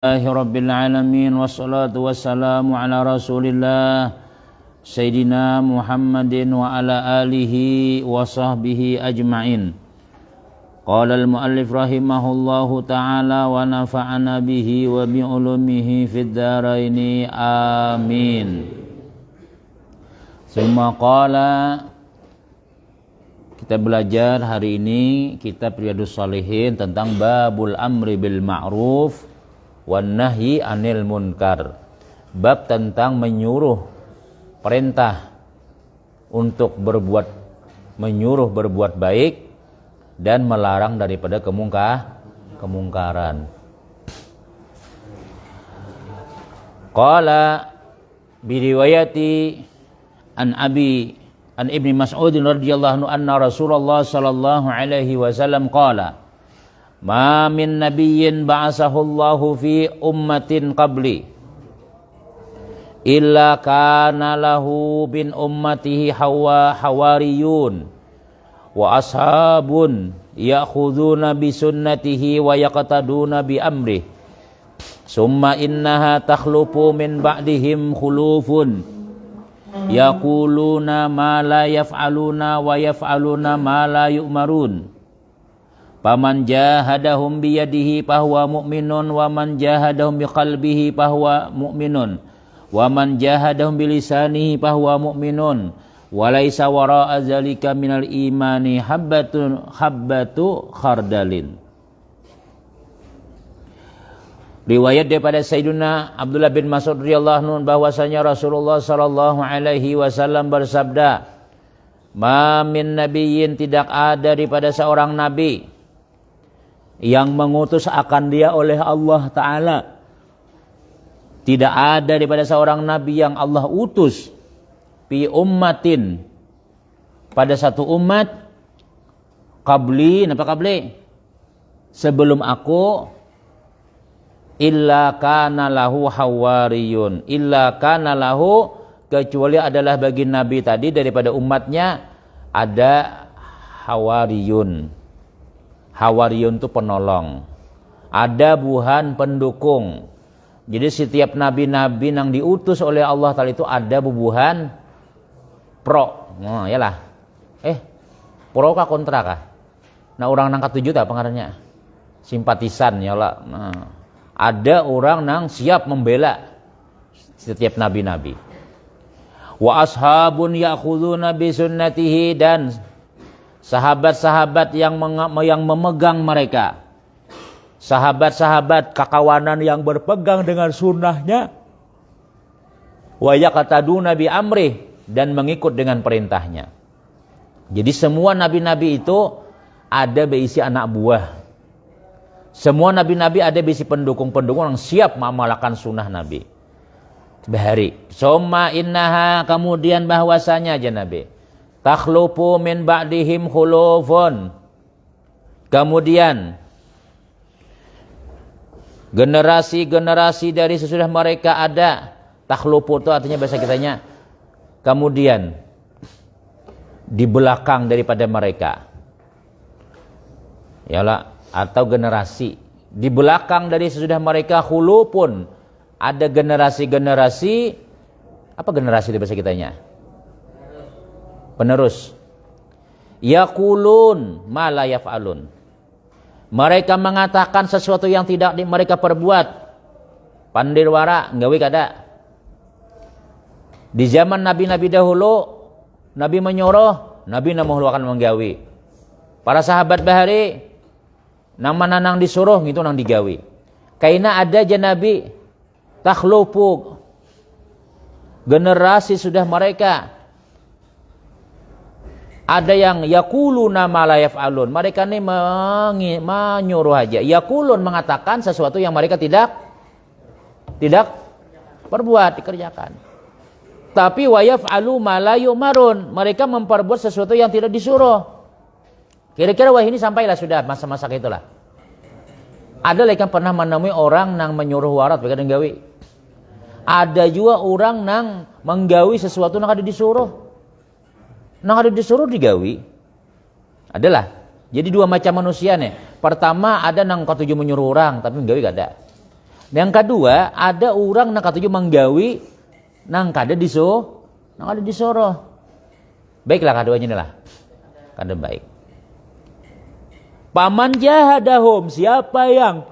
Rabbil alamin wassalatu wassalamu ala rasulillah Sayyidina Muhammadin wa ala alihi wa sahbihi ajma'in. Qala al-muallif rahimahullahu ta'ala wa nafa'ana bihi wa bi'ulumihi fid dharaini amin. Summa qala, kita belajar hari ini kitab Riyadhus Shalihin tentang babul amri bil ma'ruf wan nahyi anil munkar. Bab tentang menyuruh, perintah untuk menyuruh berbuat baik dan melarang daripada kemungkaran. Qala biriwayati an Ibni Mas'ud radhiyallahu anhu anna Rasulullah sallallahu alaihi wasallam qala ma min nabiyyin ba'asahullahu fi ummatin qabli illa kana lahu bin ummatihi hawariyun wa ashabun ya'khuduna bi sunnatihi wa yaqtaduna bi amrihi summa innaha takhlufu min ba'dihim khulufun yaquluna ma la yaf'aluna wa yaf'aluna ma la yu'marun. Paman jahadahum biyadihi fahuwa mu'minun wa man jahadahum biqalbihi fahuwa mu'minun wa man jahadahum bilisanihi fahuwa mu'minun wa laisa wara'a zalika minal imani habbatu khardalin. Riwayat daripada Sayyidina Abdullah bin Mas'ud radhiyallahu anhu bahwasanya Rasulullah sallallahu alaihi wasallam bersabda, ma min nabiyyin, tidak ada daripada seorang nabi yang mengutus akan dia oleh Allah Ta'ala. Tidak ada daripada seorang nabi yang Allah utus fi ummatin, pada satu umat, qabli, sebelum aku, illa kana lahu hawariyun, illa kana lahu, kecuali adalah bagi nabi tadi daripada umatnya ada hawariyun. Hawariyun itu penolong, ada buhan pendukung. Jadi setiap nabi-nabi yang diutus oleh Allah Ta'ala itu ada bubuhan pro. Nah, yalah. Pro kah kontra kah? Nah, orang nang katujuh apa ngarannya? Simpatisan yalah. Nah, ada orang nang siap membela setiap nabi-nabi. Wa ashabun ya'khuduna bi sunnatihi, dan sahabat-sahabat yang memegang mereka, sahabat-sahabat kakawanan yang berpegang dengan sunnahnya, wa yaqtaduna bi amri, dan mengikut dengan perintahnya. Jadi semua nabi-nabi itu ada berisi anak buah. Semua nabi-nabi ada berisi pendukung-pendukung yang siap mengamalkan sunnah nabi. Bahari. Summa innaha, kemudian bahwasanya aja nabi, takhlufu min ba'dihim khulufun, kemudian generasi-generasi dari sesudah mereka ada. Takhlufu itu artinya bahasa kitanya kemudian, di belakang daripada mereka, yalah, atau generasi di belakang dari sesudah mereka. Khulufun, ada generasi-generasi, apa generasi di bahasa kitanya? Penerus. Yaqulun ma la yaf'alun, mereka mengatakan sesuatu yang tidak mereka perbuat. Pandirwara nggawe kada. Di zaman nabi-nabi dahulu, nabi menyuruh, nabi namuh akan menggawe. Para sahabat bahari nang mana nang disuruh gitu nang digawe. Kaina ada aja nabi takhlufu, generasi sudah mereka ada yang yaquluna ma la yaf'alun, mereka ini menyuruh aja. Yaqulun, mengatakan sesuatu yang mereka tidak perbuat, dikerjakan. Tapi wa yaf'alu ma la yu'marun, mereka memperbuat sesuatu yang tidak disuruh. Kira-kira wah ini sampailah sudah masa-masa itulah. Ada lagi yang pernah menemui orang nang menyuruh warat begadang gawe. Ada juga orang nang menggawi sesuatu nang ada disuruh. Nang ada disuruh digawi. Adalah. Jadi dua macam manusia nih. Pertama ada nang katuju menyuruh orang tapi menggawi gak ada. Yang kedua, ada orang nang katuju menggawi nang kada disoro. Baiklah keduanya inilah. Kada baik. Paman jahadahum, siapa yang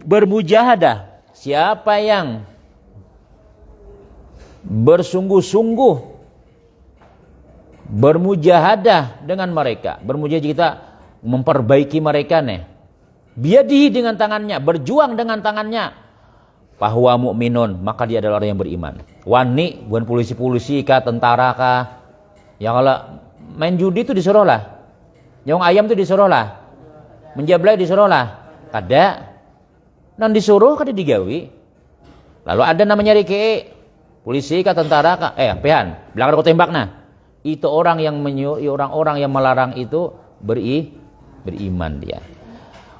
bermujahadah, siapa yang bersungguh-sungguh bermujahadah dengan mereka. Bermujahadah kita memperbaiki mereka nih. Biadihi dengan tangannya, berjuang dengan tangannya. Bahwa mukminun, maka dia adalah orang yang beriman. Wani, bukan polisi-polisi kah, tentara kah. Ya kalau main judi itu disuruh lah. Nyong ayam itu disuruh lah. Menjablay disuruh lah. Kada. Nan disuruh kada digawi. Lalu ada namanya riki. Polisi kah, tentara kah. Pehan, belakang aku tembak nah. Itu orang yang orang-orang yang melarang itu beriman dia.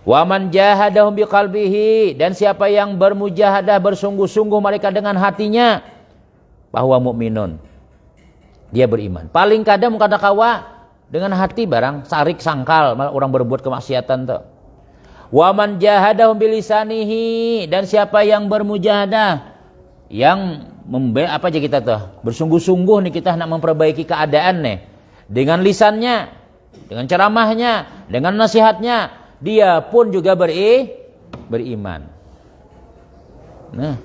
Wa man jahadahum biqalbihi, dan siapa yang bermujahadah bersungguh-sungguh mereka dengan hatinya, bahwa mukminun, dia beriman. Paling kadang kada kawa dengan hati barang sarik sangkal malah orang berbuat kemaksiatan tuh. Wa man jahadahum bilisanihi, dan siapa yang bermujahadah yang apa aja kita tuh bersungguh-sungguh nih kita nak memperbaiki keadaan nih dengan lisannya, dengan ceramahnya, dengan nasihatnya, dia pun juga beriman. Nah,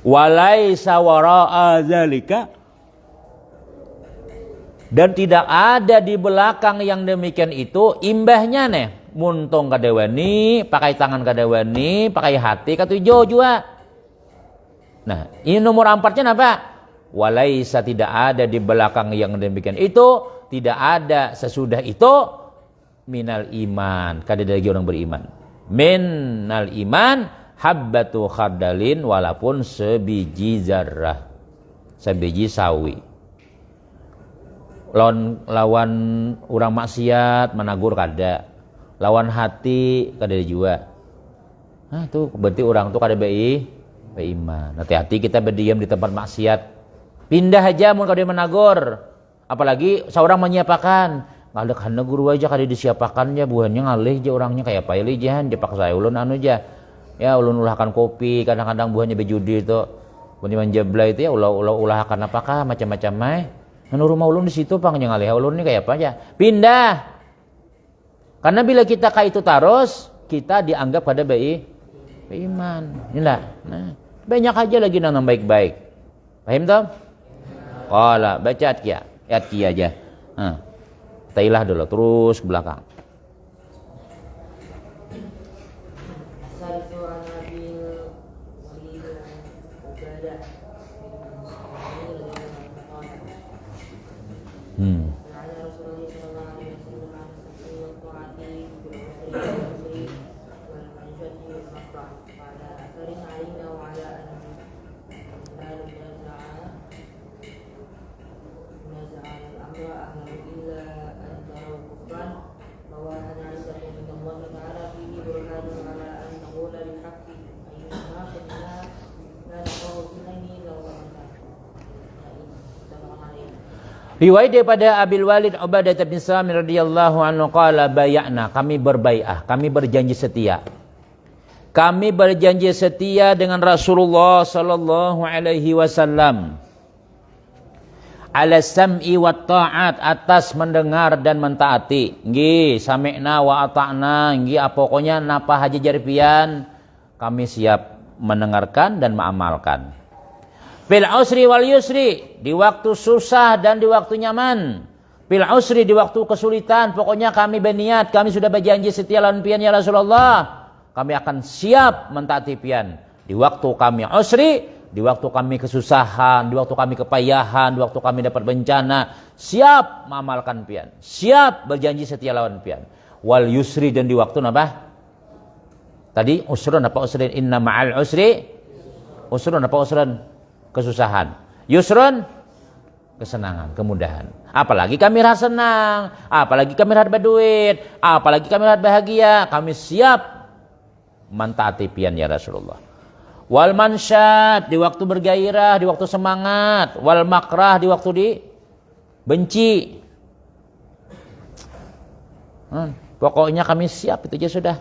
walaisa wara'a zalika, dan tidak ada di belakang yang demikian itu imbahnya nih, muntung kadewani, pakai tangan kadewani, pakai hati katujo juga. Nah, ini nomor 4-nya apa? Walaisa, tidak ada di belakang yang demikian itu, tidak ada sesudah itu minal iman, kada lagi orang beriman. Minal iman habbatu khardalin, walaupun sebiji zarrah, sebiji sawi. Lawan orang maksiat menagur kada, lawan hati kada juga. Nah, itu berarti orang tuh kada beriman. Hati-hati kita berdiam di tempat maksiat. Pindah aja mun kada menagur. Apalagi seorang menyiapakan, ngalek hana guru aja kada disiapakannya, buahnya ngalih aja orangnya kayak apa jahan dia paksa ulun anu aja. Ya ulun ulahkan kopi, kadang-kadang buahnya bejudi itu. Mun manjabla itu ya ulahkan apakah macam-macam mai. Anu rumah ulun di situ pangnya ngalih ulun ini kayak apa aja. Pindah. Karena bila kita kayak itu terus, kita dianggap kada beriman. Inilah. Nah, banyak aja lagi nang baik-baik. Paham toh? Qala, baca ayat kia aja. Tailah dulu terus ke belakang. Riwayat daripada Abil Walid Ubadah bin Samir radhiyallahu anhu qala bay'na, kami berbai'ah, kami berjanji setia. Kami berjanji setia dengan Rasulullah sallallahu alaihi wasallam. Ala sam'i wa ta'at, atas mendengar dan mentaati. Nggih, sami'na wa ata'na, nggih pokoknya napa haja jarpian kami siap mendengarkan dan mengamalkan. Fil usri wal yusri, di waktu susah dan di waktu nyaman. Fil usri, di waktu kesulitan, pokoknya kami berniat, kami sudah berjanji setia lawan pian ya Rasulullah. Kami akan siap mentaati pian. Di waktu kami usri, di waktu kami kesusahan, di waktu kami kepayahan, di waktu kami dapat bencana, siap mengamalkan pian. Siap berjanji setia lawan pian. Wal yusri, dan di waktu apa? Tadi usrun apa usrin? Inna ma'al usri. Usrun apa usrun? Kesusahan. Yusrun, kesenangan, kemudahan. Apalagi kami rasa senang, apalagi kami rasa berduit, apalagi kami rasa bahagia, kami siap mentaati pian ya Rasulullah. Wal mansyad, di waktu bergairah, di waktu semangat. Wal makrah, di waktu dibenci. Pokoknya kami siap, itu aja sudah.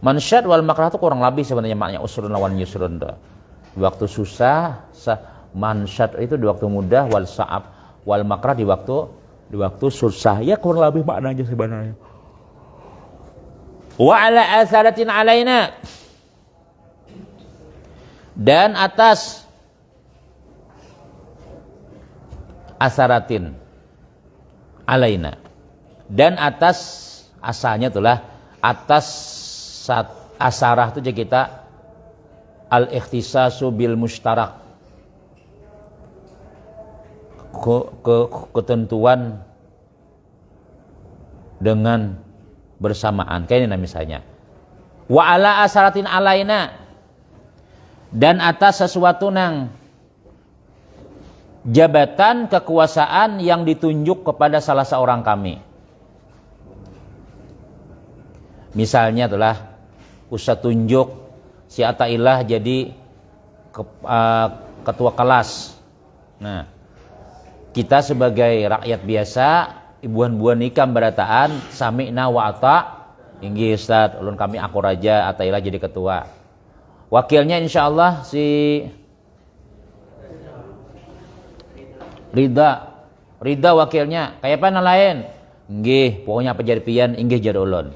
Mansyad wal makrah itu kurang lebih sebenarnya maknanya usrun lawan yusrun. Di waktu susah, mansyad itu di waktu mudah, wal sa'ab wal makrah di waktu susah. Ya kurang lebih maknanya sebenarnya. Wa ala atharatin alaina, dan atas asaratin alaina, dan atas asalnya itulah atas asarah itu jadi kita al-ikhtisasu bil mushtarak, ketentuan dengan bersamaan. Kayak ini misalnya wa ala asaratin alaina, dan atas sesuatu nang jabatan kekuasaan yang ditunjuk kepada salah seorang kami. Misalnya itulah ustaz tunjuk si Atailah jadi ketua kelas. Nah, kita sebagai rakyat biasa, ibuan-buan nikam berataan sami'na wa ata, inggih Ustaz, ulun kami akur aja Atailah jadi ketua. Wakilnya insyaallah si Rida wakilnya. Kayak apa lain? Nggih, pokoknya apa jadi pian inggih jadi ulun.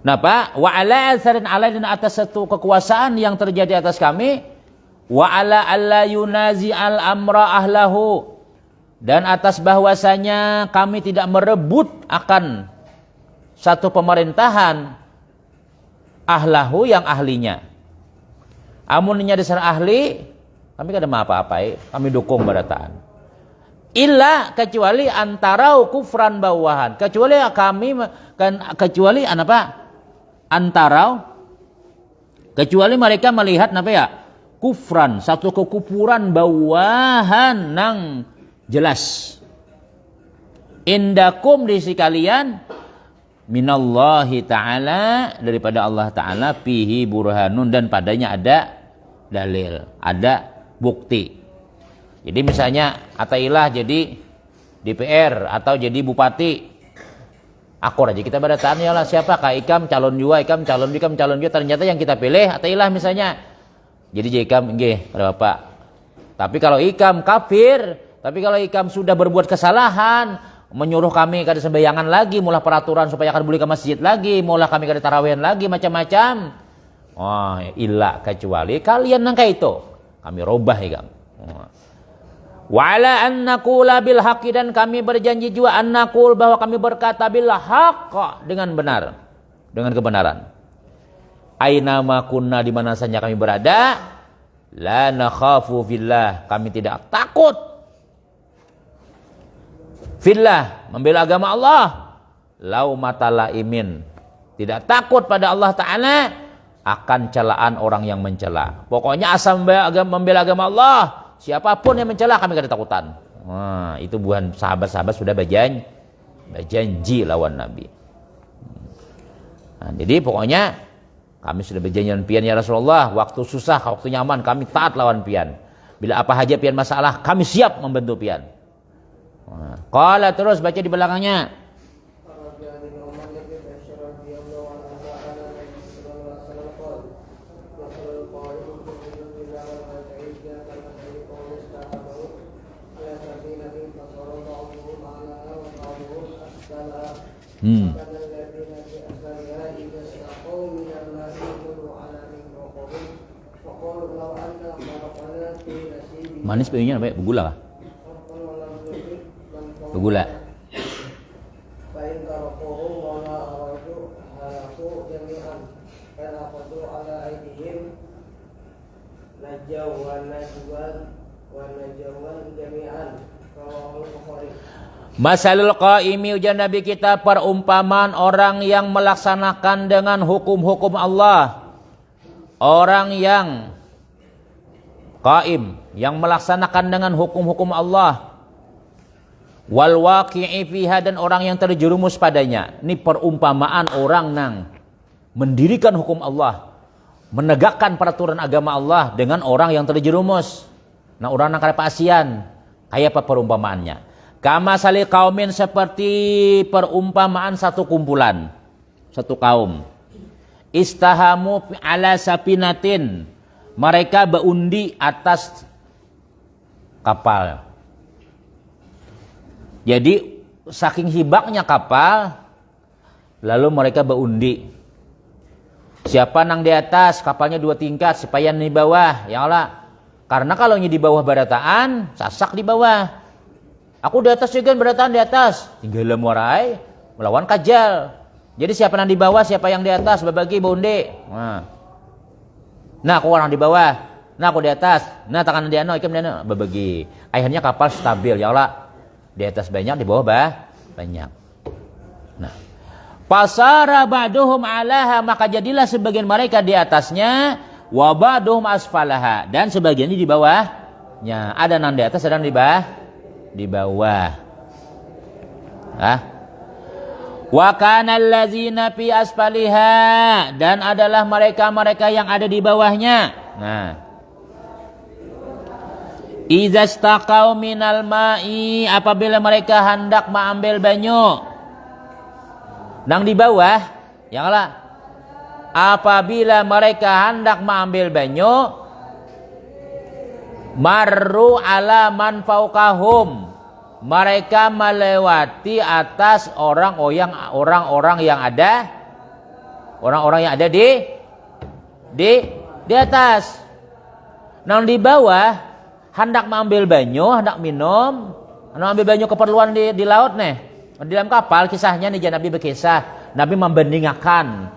Nah, Pak, wa ala atharin alaina, atas satu kekuasaan yang terjadi atas kami, wa ala alla yunazi al amra ahlahu, dan atas bahwasanya kami tidak merebut akan satu pemerintahan ahlahu yang ahlinya. Amunnya dasar ahli, kami kada apa-apa, kami dukung barataan. Illa kecuali antara kufran bawahan, kecuali kami kan kecuali apa? Antara kecuali mereka melihat apa ya? Kufran, satu kekufuran bawahan nang jelas. Indakum di sisi kalian minallahi ta'ala, daripada Allah Ta'ala, fihi burhanun, dan padanya ada dalil, ada bukti. Jadi misalnya Atailah jadi DPR atau jadi bupati, akur aja kita pada tanya lah siapa Kak Ikam calon juga, calon juga, ternyata yang kita pilih Atailah misalnya. Jadi Ikam nggih pada Bapak. Tapi kalau Ikam kafir, tapi kalau Ikam sudah berbuat kesalahan, menyuruh kami kada sembayangan lagi, mulai peraturan supaya kada boleh ke masjid lagi, mulai kami kada tarawehan lagi, macam-macam. Oh, illa kecuali kalian nang kayak itu, kami robah Ikam. Wa ala an naqula bil haqqi, dan kami berjanji juga an naqul, bahwa kami berkata bil haqq, dengan benar, dengan kebenaran. Aina ma kunna, di mana saja kami berada, la nakhafu fillah, kami tidak takut fillah, membela agama Allah, laumata laimin, tidak takut pada Allah Ta'ala akan celaan orang yang mencela. Pokoknya asal membela agama Allah, siapapun yang mencela kami gak ada takutan. Nah, itu bukan sahabat-sahabat sudah berjanji lawan Nabi. Nah, jadi pokoknya kami sudah berjanji lawan pian ya Rasulullah, waktu susah, waktu nyaman kami taat lawan pian. Bila apa saja pian masalah, kami siap membantu pian. Nah, qala, terus baca di belakangnya. Manis pengennya apa ya? Begula kah? Begula. Masalul qaimi, ujian Nabi kita, perumpamaan orang yang melaksanakan dengan hukum-hukum Allah. Orang yang qaim, yang melaksanakan dengan hukum-hukum Allah. Wal waqi'i fiha, dan orang yang terjerumus padanya. Ini perumpamaan orang nang mendirikan hukum Allah, menegakkan peraturan agama Allah, dengan orang yang terjerumus. Nah, orang nang kada pasian, kayak apa perumpamaannya? Kama sali kaumin, seperti perumpamaan satu kumpulan. satu kaum. Istahamu ala sapinatin. Mereka berundi atas kapal. Jadi saking hibaknya kapal, lalu mereka berundi. Siapa nang di atas, kapalnya 2 tingkat, supaya di bawah. Ya Allah. Karena kalau di bawah barataan, sasak di bawah. Aku di atas juga barataan di atas. Tinggal warai melawan kajal. Jadi siapa nang di bawah, siapa yang di atas, berbagi berundi. Nah, aku orang di bawah. Nah, aku di atas. Nah, tangan dia ikem dia berbagi. Akhirnya kapal stabil. Ya Allah. Di atas banyak, di bawah banyak. Nah, pasara ba'duhum alaha, maka jadilah sebagian mereka di atasnya, wa ba'duhum asfalaha, dan sebagiannya di bawahnya. Ada yang di atas, ada yang di bawah. Wa kana allazina fi asfaliha, dan adalah mereka-mereka yang ada di bawahnya. Nah, idza istaqau minal ma'i, apabila mereka hendak mengambil banyu. Nang di bawah, yang lah, apabila mereka hendak mengambil banyu, marru ala man fauqahum, mereka melewati atas orang-orang yang ada, di atas. Nang di bawah hendak mengambil banyu, hendak minum, hendak ambil banyu keperluan di laut nih, di dalam kapal. Kisahnya nih, Nabi berkisah, Nabi membandingkan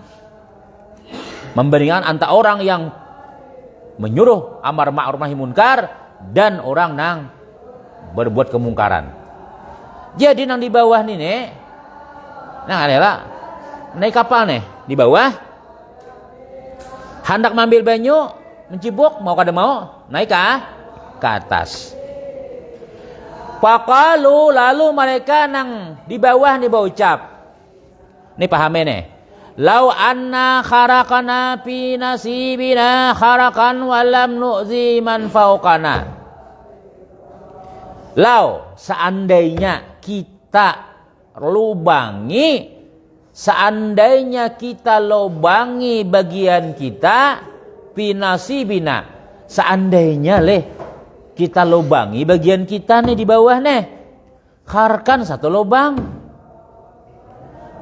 antara orang yang menyuruh amar ma'ruf nahi munkar dan orang nang berbuat kemungkaran. Jadi nang di bawah nih, nang adalah naik kapal nih di bawah, hendak mengambil banyu, mencibuk, mau kada mau naik ke atas. Pakalu, lalu mereka nang di bawah nih berucap. Nih pahami nih. Lau anna kharakana fi nasibina kharakan walam nu'zi man fauqana. Lau, seandainya kita lubangi bagian kita fi nasibina, seandainya kita lubangi bagian kita nih di bawah nih, kharkan satu lubang,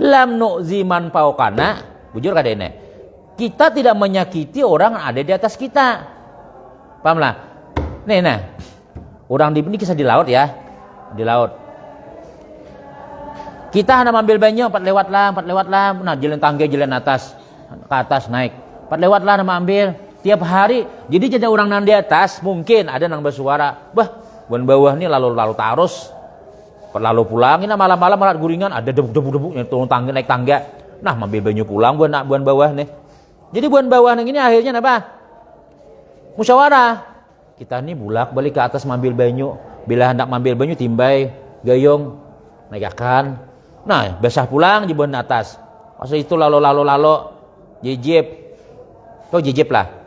lam nu'zi man fauqana, bujur kada ini, kita tidak menyakiti orang yang ada di atas kita. Paham lah? Nih nah, orang ini kisah di laut ya, di laut. Kita hendak ambil banyu, 4 lewat lah, nah jalan tangga, jalan atas, ke atas naik, 4 lewat lah nama ambil. Tiap hari, jadi jadi orang nang di atas, mungkin ada nang bersuara, bah, buan bawah nih lalu tarus, lalu pulang, ini malam-malam malah guringan, ada debu yang turun tangga, naik tangga, nah ambil banyu pulang, buan bawah nih. Jadi buan bawah nih ini akhirnya apa? Musyawarah. Kita nih bulak balik ke atas mambil banyu, bila hendak mambil banyu timbai, gayung, naikkan. Nah, basah pulang di buan atas. Masa itu lalu, jijip, kau jijip lah.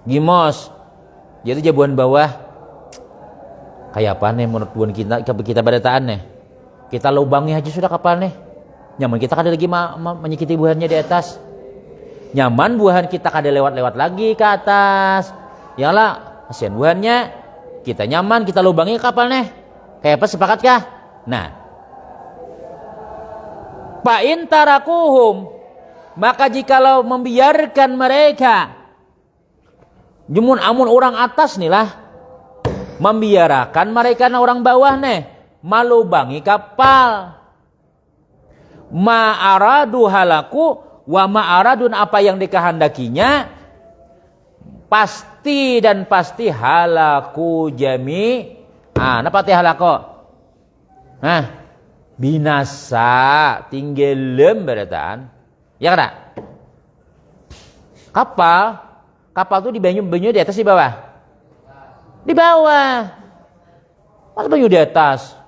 Gimos, jadi jabuan bawah kayak apa nih menurut buan kita badataan nih, kita lubangi aja sudah kapal nih, nyaman kita kada lagi menyikiti buahannya di atas, nyaman buahan kita kada lewat lagi ke atas, ya lah kasihan buahannya, kita nyaman kita lubangi kapal nih, kayak apa, sepakat kah? Nah, fa in tarakuhum, maka jikalau membiarkan mereka, amun orang atas nih lah membiarkan mereka orang bawah nih malubangi kapal, ma'aradu halaku wa ma'aradun, apa yang dikehendakinya pasti halaku jami. Napa teh halaku? Binasa, tinggalem berataan. Ya kada? Kapal tuh di banyu di atas di bawah? Di bawah. Masa banyu di atas?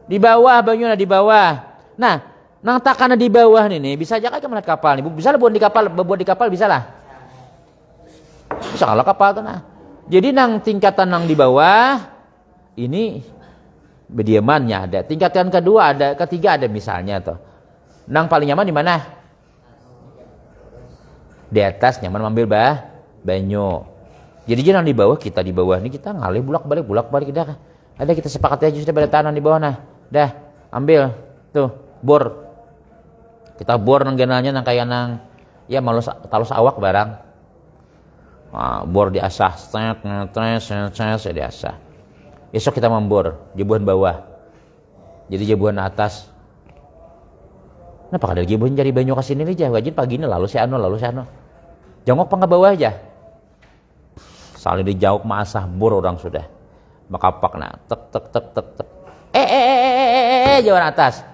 Di bawah, banyu di bawah. Nah, nang takana di bawah nih bisa aja kan melihat kapal nih. Bisa lah buat di kapal bisa lah. Bisa kalau kapal tuh nah. Jadi nang tingkatan nang di bawah ini bediamannya ada. Tingkatan kedua ada, ketiga ada misalnya tuh. Nang paling nyaman di mana? Di atas nyaman ambil banyu. Jadi jangan di bawah, kita di bawah nih kita ngalih bulak balik dah. Ada kita sepakat aja sudah pada tanah di bawah nah. Dah, ambil tuh bor. Kita bor nang genalnya nang kayak nang ya malus talus awak barang. Nah, bor diasah, diasah. Esok kita membor jebuhan bawah. Jadi jebuhan atas. Nah, pak ada jebuhan cari banyu kasih ini aja. Wajib pagi ini lalu si anu. Jongkok pangga bawah aja. Saling dijauh masah bor orang sudah. Makapak nah tek. Jawan atas.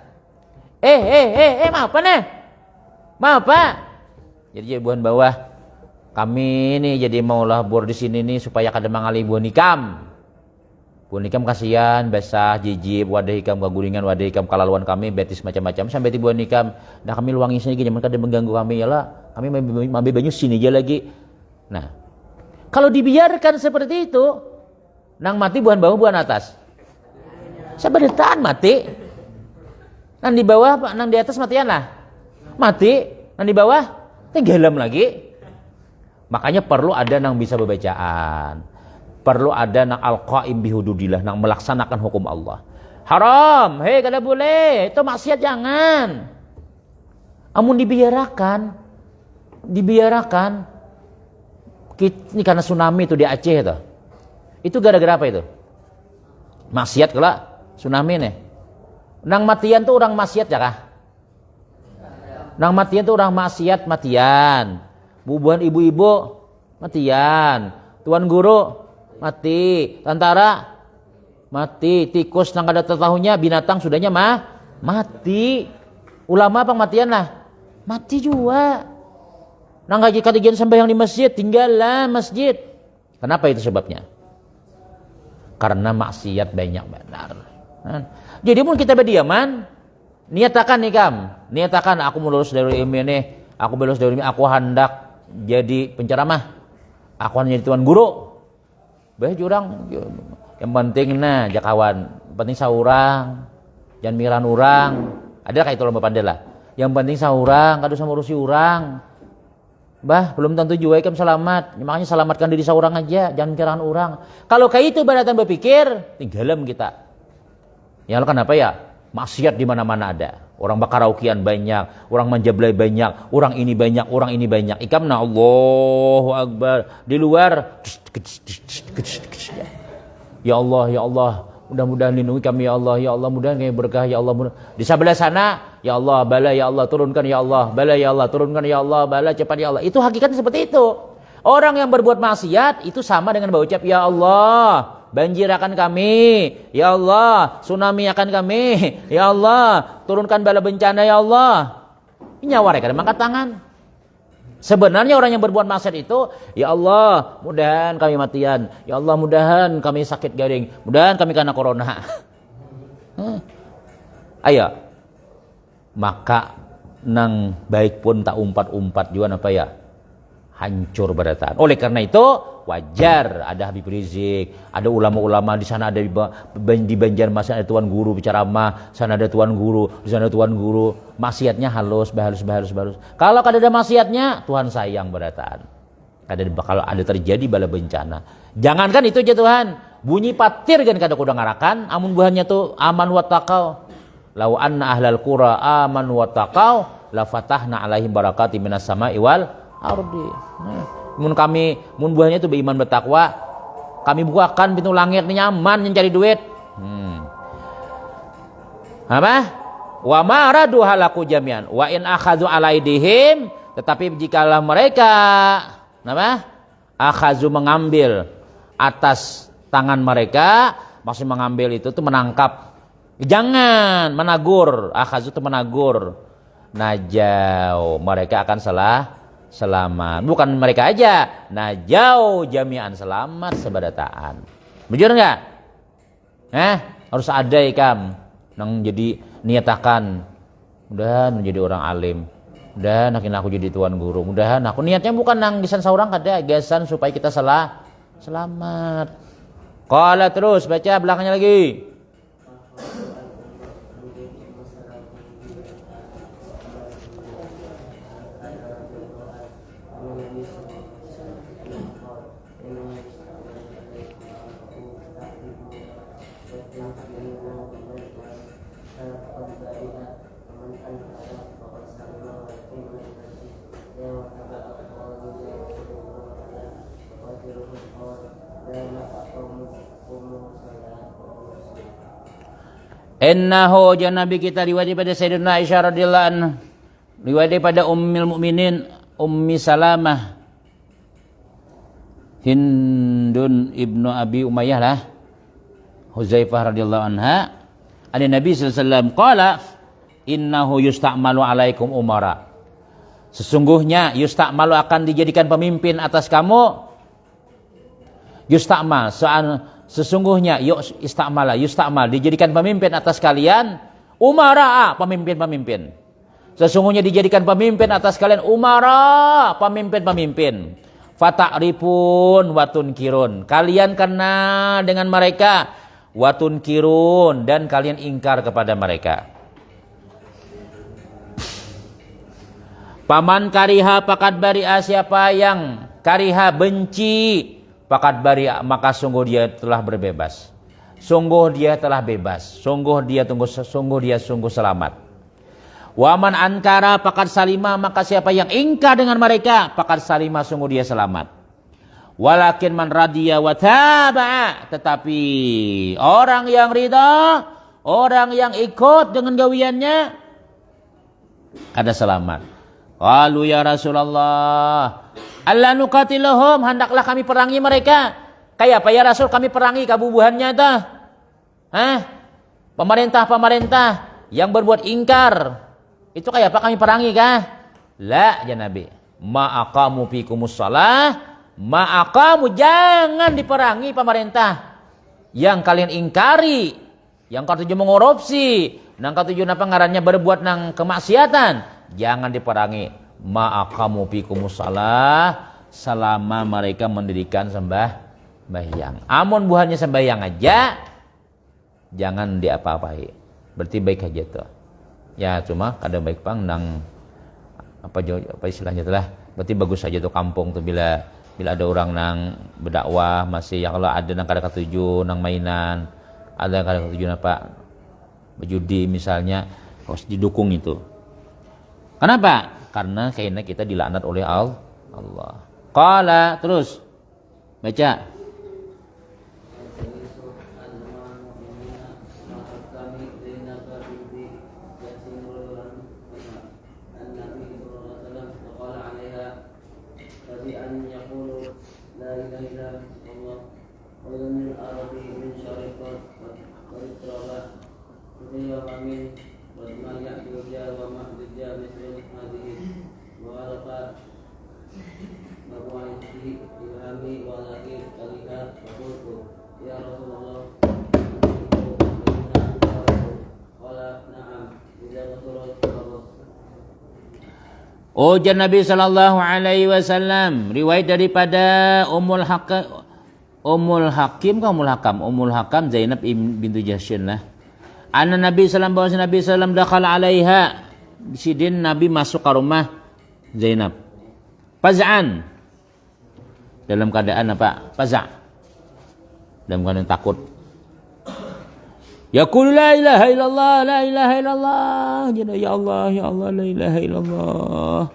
Mau apa nih? Mau apa? Jadi jebuhan bawah. Kami ini jadi maulah bor di sini nih supaya kada mangali buah nikam. Buah nikam kasihan, basah, jijib, wadah ikam kaguringan, wadah ikam kalaluan kami, betis macam-macam sampai di buah nikam. Nah kami luangi sini jangan kada mengganggu kami ya lah. Kami ambil banyu sini aja lagi. Nah, kalau dibiarkan seperti itu, nang mati buah bawah buah atas. Sebenarnya mati. Nang di bawah, nang di atas matian lah. Mati, nang di bawah tenggelam lagi. Makanya perlu ada nang bisa bacaan. Perlu ada nang al-qaim bihududillah, nang melaksanakan hukum Allah. Haram, kada boleh. Itu maksiat jangan. Amun dibiarkan. Ini karena tsunami itu di Aceh itu. Itu gara-gara apa itu? Maksiat kala tsunami nih. Nang matian tuh orang maksiat ya kah? Nang matian tuh orang maksiat matian. Bubuhan ibu-ibu matian. Tuan guru mati. Tentara mati. Tikus nang ada tahunya binatang sudahnya mati. Ulama apa matian lah? Mati juga. Nang ngaji katigian sembahyang di masjid, tinggallah masjid. Kenapa itu sebabnya? Karena maksiat banyak benar. Jadi pun kita berdiaman, niatakan nih niatakan aku lulus dari ilmu ini, aku lulus dari ilmu, aku hendak jadi penceramah, aku hendak jadi tuan guru. Baik orang, yang penting nah jakawan, penting saurang, jangan miran orang. Ada kayak itu lomba pandai lah. Yang penting saurang, kadu sama urusi orang. Bah, belum tentu juga ikam selamat. Makanya selamatkan diri seorang aja, jangan mikiran orang. Kalau kayak itu baratan berpikir, tinggalam kita. Ya kenapa ya? Maksiat di mana-mana ada. Orang bakaraukian banyak, orang menjablai banyak, orang ini banyak. Ikamna Allahu Akbar. Di luar ya Allah, mudah-mudahan lindungi kami ya Allah, mudah-mudahan kami berkah ya Allah. Di sebelah sana, ya Allah, bala ya Allah, turunkan ya Allah, bala ya Allah, turunkan ya Allah, bala cepat ya Allah. Itu hakikatnya seperti itu. Orang yang berbuat maksiat itu sama dengan berucap ya Allah, banjir akan kami, ya Allah, tsunami akan kami, ya Allah, turunkan bala bencana ya Allah. Ini nyawa mereka mangkat tangan. Sebenarnya orang yang berbuat maksiat itu, ya Allah, mudahan kami matian, ya Allah, mudahan kami sakit garing, mudahan kami kena corona. Ayo, maka nang baik pun tak umpat-umpat juga apa ya, hancur beratan. Oleh karena itu wajar ada Habib Rizik, ada ulama-ulama di sana, ada di Banjarmasin ada tuan guru bicara sana ada tuan guru, di sana ada tuan guru. Maksiatnya halus. Kalau kada ada maksiatnya, Tuhan sayang beratan. Kalau ada terjadi bala bencana. Jangankan itu aja Tuhan, bunyi patir kan kada kuda ngarakan, amun buahnya tuh aman wa taqau. Lau anna ahlal qura aman wa taqau, la fatahna alaihim barakati minas sama'i wal ardi. Mun buahnya itu beriman bertakwa, kami bukakan pintu langit ini nyaman yang cari duit. Apa? Wa ma radu halaku jami'an wa in akhadhu alaidihim, tetapi jikalau mereka akhadhu mengambil atas tangan mereka, maksud mengambil itu tuh menangkap. Jangan menagur, akhadhu itu menagur. Najau, mereka akan selamat. Bukan mereka aja, najau jami'an, selamat sebadataan. Benar enggak? Harus ada ikam nang jadi niatakan, mudahan menjadi orang alim, mudahan aku jadi tuan guru, mudahan aku niatnya bukan nang gisan saurang kada, gasan supaya kita selamat. Qala terus baca belakangnya lagi. Innahu Nabi kita riwayat daripada Sayyidina Aisyah radhiyallahu anha, riwayat daripada Ummul Mukminin Ummi Salamah Hindun ibnu Abi Umayyah lah, Huzaifah radhiyallahu anha, ada Nabi sallallahu alaihi wasallam qala innahu yusta'malu alaikum umara, sesungguhnya yusta'malu akan dijadikan pemimpin atas kamu, yusta'mal sesungguhnya yusta'mal dijadikan pemimpin atas kalian, umara pemimpin-pemimpin, sesungguhnya dijadikan pemimpin atas kalian umara pemimpin-pemimpin, fata'rifun watun kirun, kalian kenal dengan mereka, watun kirun, dan kalian ingkar kepada mereka. Paman kariha pakat bari'a, siapa yang kariha benci, pakat bari'a maka sungguh dia telah berbebas, sungguh dia telah bebas, sungguh dia sungguh selamat. Waman ankara pakat salima, maka siapa yang ingkar dengan mereka, pakat salima sungguh dia selamat. Walakin man radiya wa taba'a, tetapi orang yang ridha, orang yang ikut dengan gawiannya ada selamat. Qalu ya Rasulullah alla nuqatiluhum, hendaklah kami perangi mereka. Kayak apa ya Rasul kami perangi kabubuhannya dah? Pemerintah yang berbuat ingkar itu kayak apa kami perangi kah? La ya Nabi, ma'aqamu fikumus shalah, ma'aqamu, jangan diperangi pemerintah yang kalian ingkari, yang katuju mengorupsi, nang katuju apa ngarannya berbuat nang kemaksiatan, jangan diperangi. Ma'aqamu fikumus shalah, selama mereka mendirikan sembahyang. Amun buahnya sembahyang aja, jangan diapa-apai, berarti baik aja tuh. Ya cuma kadang baik pang nang apa istilahnya telah, berarti bagus saja tuh kampung tuh bila ada orang nang berdakwah masih, ya kalau ada nang kada ketujuh nang mainan, ada yang kada ketujuh apa berjudi misalnya, harus didukung itu. Kenapa? Karena kayaknya kita dilaknat oleh Allah. Qala, terus baca. Ujar Nabi sallallahu alaihi wasallam, riwayat daripada Ummul Hakam Zainab bintu Jahsyin lah. Anna Nabi sallallahu alaihi wasallam, Nabi sallallahu dakhala alaiha, sidin Nabi masuk ke rumah Zainab. Faz'an, dalam keadaan apa? Faza', dalam keadaan takut. Yaqul la ilaha illallah, la ilaha illallah. Ya Allah, la ilaha illallah.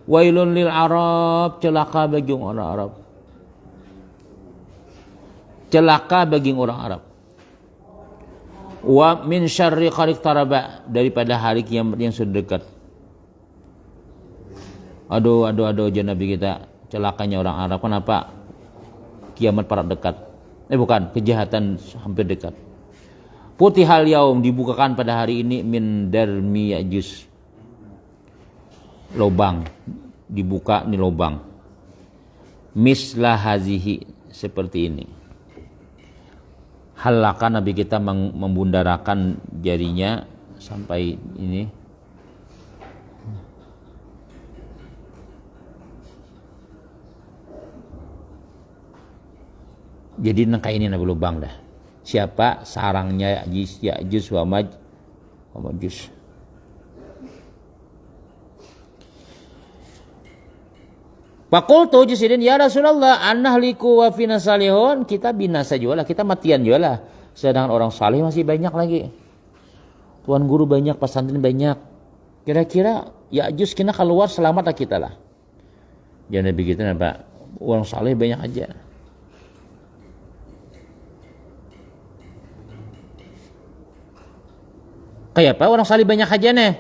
Wailun lil Arab, celaka bagi orang Arab. Celaka bagi orang Arab. Wa min syarri qariq taraba, daripada hari kiamat yang sudah dekat. Aduh Nabi kita, celakanya orang Arab. Kenapa? Kiamat para dekat. Bukan, kejahatan hampir dekat. Putihal yaum, dibukakan pada hari ini min darmi Ya'juj, lobang, dibuka nih lobang, mislah hazihi, seperti ini. Halaka Nabi kita membundarakan jarinya sampai ini. Jadi nangka ini Nabi lubang dah. Siapa sarangnya Ya'juj wa Ma'juj. Faqultu jisidin ya Rasulullah annahliku wa fina salihun, kita binasa juga lah, kita matian juga lah, sedangkan orang saleh masih banyak lagi. Tuan guru banyak, pesantren banyak. Kira-kira Ya'juj kena keluar selamat lah kita lah. Jangan begitu Pak. Orang saleh banyak aja. Kayak apa orang saleh banyak aja nih?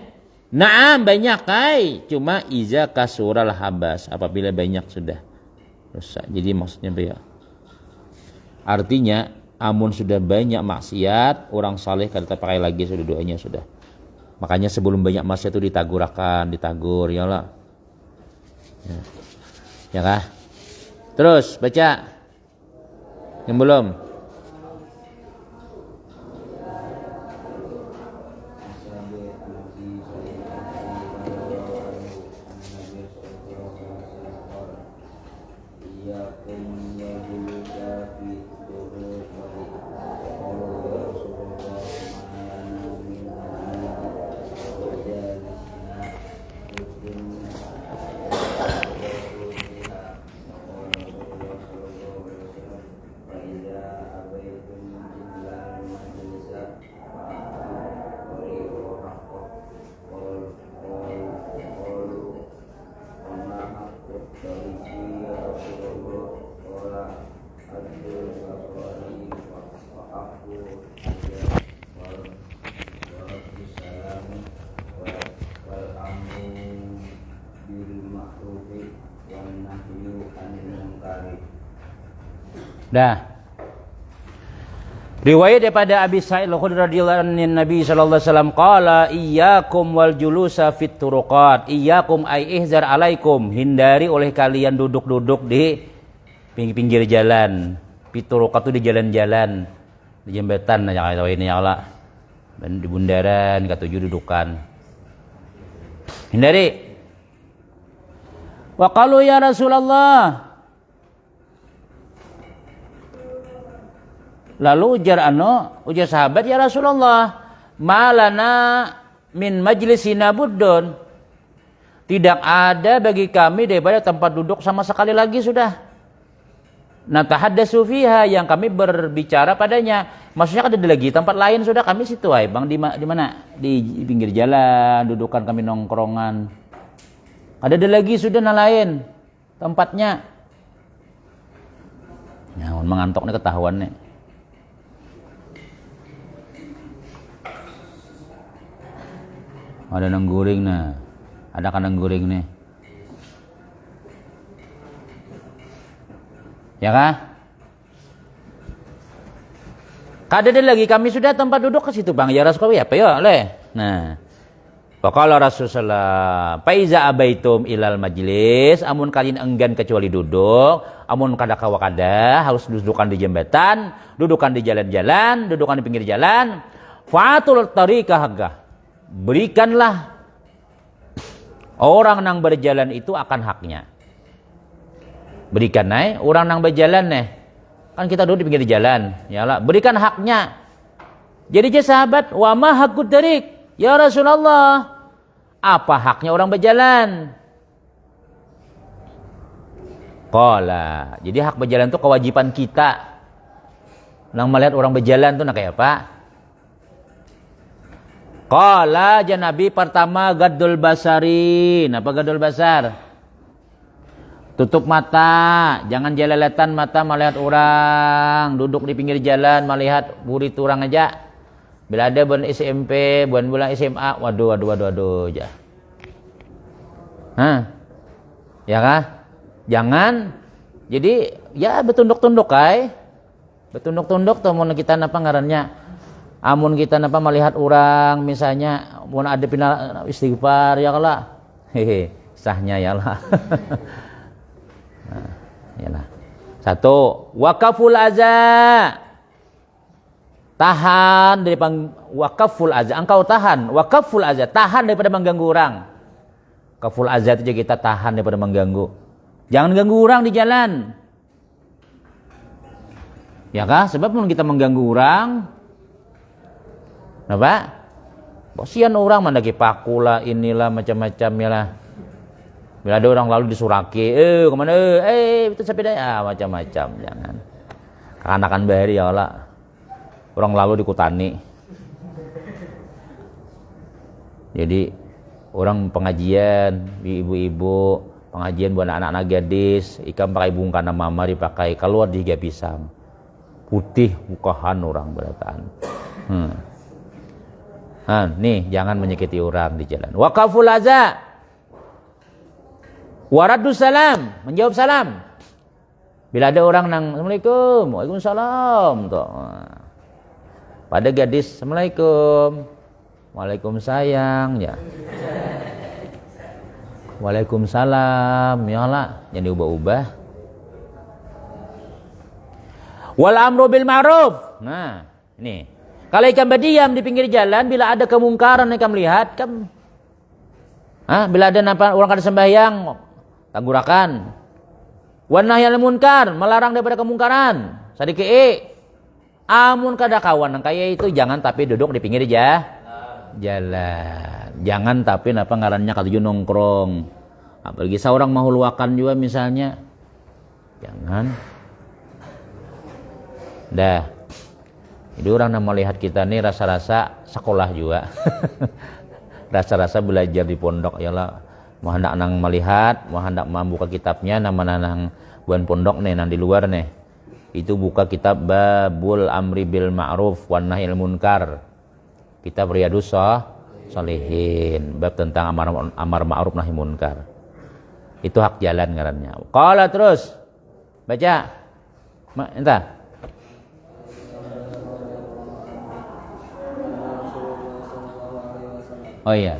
Naam banyak kai. Cuma iza kasural habas, apabila banyak sudah rusak. Jadi maksudnya ya. Artinya amun sudah banyak maksiat, orang saleh kata pakai lagi sudah doanya sudah. Makanya sebelum banyak maksiat itu ditagur ya Allah. Ya kah? Terus baca. Yang belum. Dah. Riwayat daripada Abi Sa'id Al-Khudri radhiyallahu anhu Nabi sallallahu alaihi wasallam qala iyyakum wal julusa fit turuqat. Iyyakum ay ihzar alaikum, hindari oleh kalian duduk-duduk di pinggir jalan. Fit turuqat itu di jalan-jalan, di jembatan ya kalau ini ya Allah. Dan di bundaran ketujuh dudukan. Hindari. Wa qalu ya Rasulullah. Lalu ujar sahabat ya Rasulullah, malana min majlisina buddun. Tidak ada bagi kami daripada tempat duduk sama sekali lagi sudah. Natahaddatsu fiha, yang kami berbicara padanya. Maksudnya kan ada lagi tempat lain sudah, kami situ ay Bang di mana? Di pinggir jalan, dudukan kami nongkrongan. Ada lagi sudah lain tempatnya. Ya, mengantoknya ketahuan nih. Ada nangguring nah. Ada kan nangguring nih. Ya kah? Kada ada lagi kami sudah tempat duduk ke situ Bang. Ya Rasulullah apa ya leh. Nah. Faqala Rasulullah, "Faiza abaitum ilal majlis", amun kalian enggan kecuali duduk, amun kada kawakada harus dudukan di jembatan, dudukan di jalan-jalan, dudukan di pinggir jalan, fatul tariqah haggah. Berikanlah orang nang berjalan itu akan haknya. Berikan orang nang berjalan kan kita duduk di pinggir jalan, ya Allah, berikan haknya. Jadi sahabat, wa ma haqqut tariq? Ya Rasulullah, apa haknya orang berjalan? Qala, jadi hak berjalan itu kewajiban kita. Nang melihat orang berjalan tuh kayak apa? Qala Nabi pertama gaddul basarin. Apa gaddul basar? Tutup mata, jangan jeleletan mata melihat orang. Duduk di pinggir jalan melihat burit orang aja. Bila ada bulan SMP, bulan SMA, waduh aja. Hah? Ya kah? Jangan. Jadi ya betunduk-tunduk kai. Betunduk-tunduk tuh mun kita napa ngarannya? Amun kita napa melihat orang misalnya mun ada pina istighfar ya Allah. Hehe, sahnya ya Allah. Nah, yalah. Satu, wakaful aza. Tahan dari wakaful aza. Engkau tahan, wakaful aza, tahan daripada mengganggu orang. Kaful aza itu kita tahan daripada mengganggu. Jangan ganggu orang di jalan. Ya kah? Sebab mun kita mengganggu orang, apa? Kasihan orang mandaki pakula inilah macam-macam ya lah. Bila ada orang lalu disuraki, kemana? Itu sepeda ya macam-macam, jangan. Kanakan bahari ya Allah. Orang lalu dikutani. Jadi Orang pengajian, ibu-ibu, pengajian buat anak-anak gadis, ikan pakai bungkana mama dipakai, keluar tiga pisang. Putih bukahan orang berataan. Nih jangan menyakiti orang di jalan. Waqaful aza. Waradus salam, menjawab salam. Bila ada orang nang Assalamualaikum, Waalaikumsalam tuh. Pada gadis Assalamualaikum, Waalaikumsalam ya. Waalaikumsalam ya lah, jangan diubah-ubah. Wal amru bil ma'ruf. Nah, ini. Kalau ikan berdiam di pinggir jalan bila ada kemungkaran ikan melihat, bila ada orang kada sembahyang, tanggurakan. Wan nahyal munkar, melarang daripada kemungkaran. Sadiki amun kada kawan nang kaya itu jangan tapi duduk di pinggir jalan. Jangan tapi napa ngarannya katuju nongkrong. Apalagi seorang mau luakan juga misalnya. Jangan. Dah. Jadi orang yang melihat kita nih rasa-rasa sekolah juga. Rasa-rasa belajar di pondok yalah. Mau hendak nang melihat, mau hendak membuka kitabnya nama nang buan pondok nih nang di luar nih. Itu buka kitab Babul Amri bil Ma'ruf wan Nahyil Munkar. Kitab Riyadhus Shalihin, bab tentang amar ma'ruf nahi munkar. Itu hak jalan ngarannya. Qala terus. Baca. Entah. Oh iya.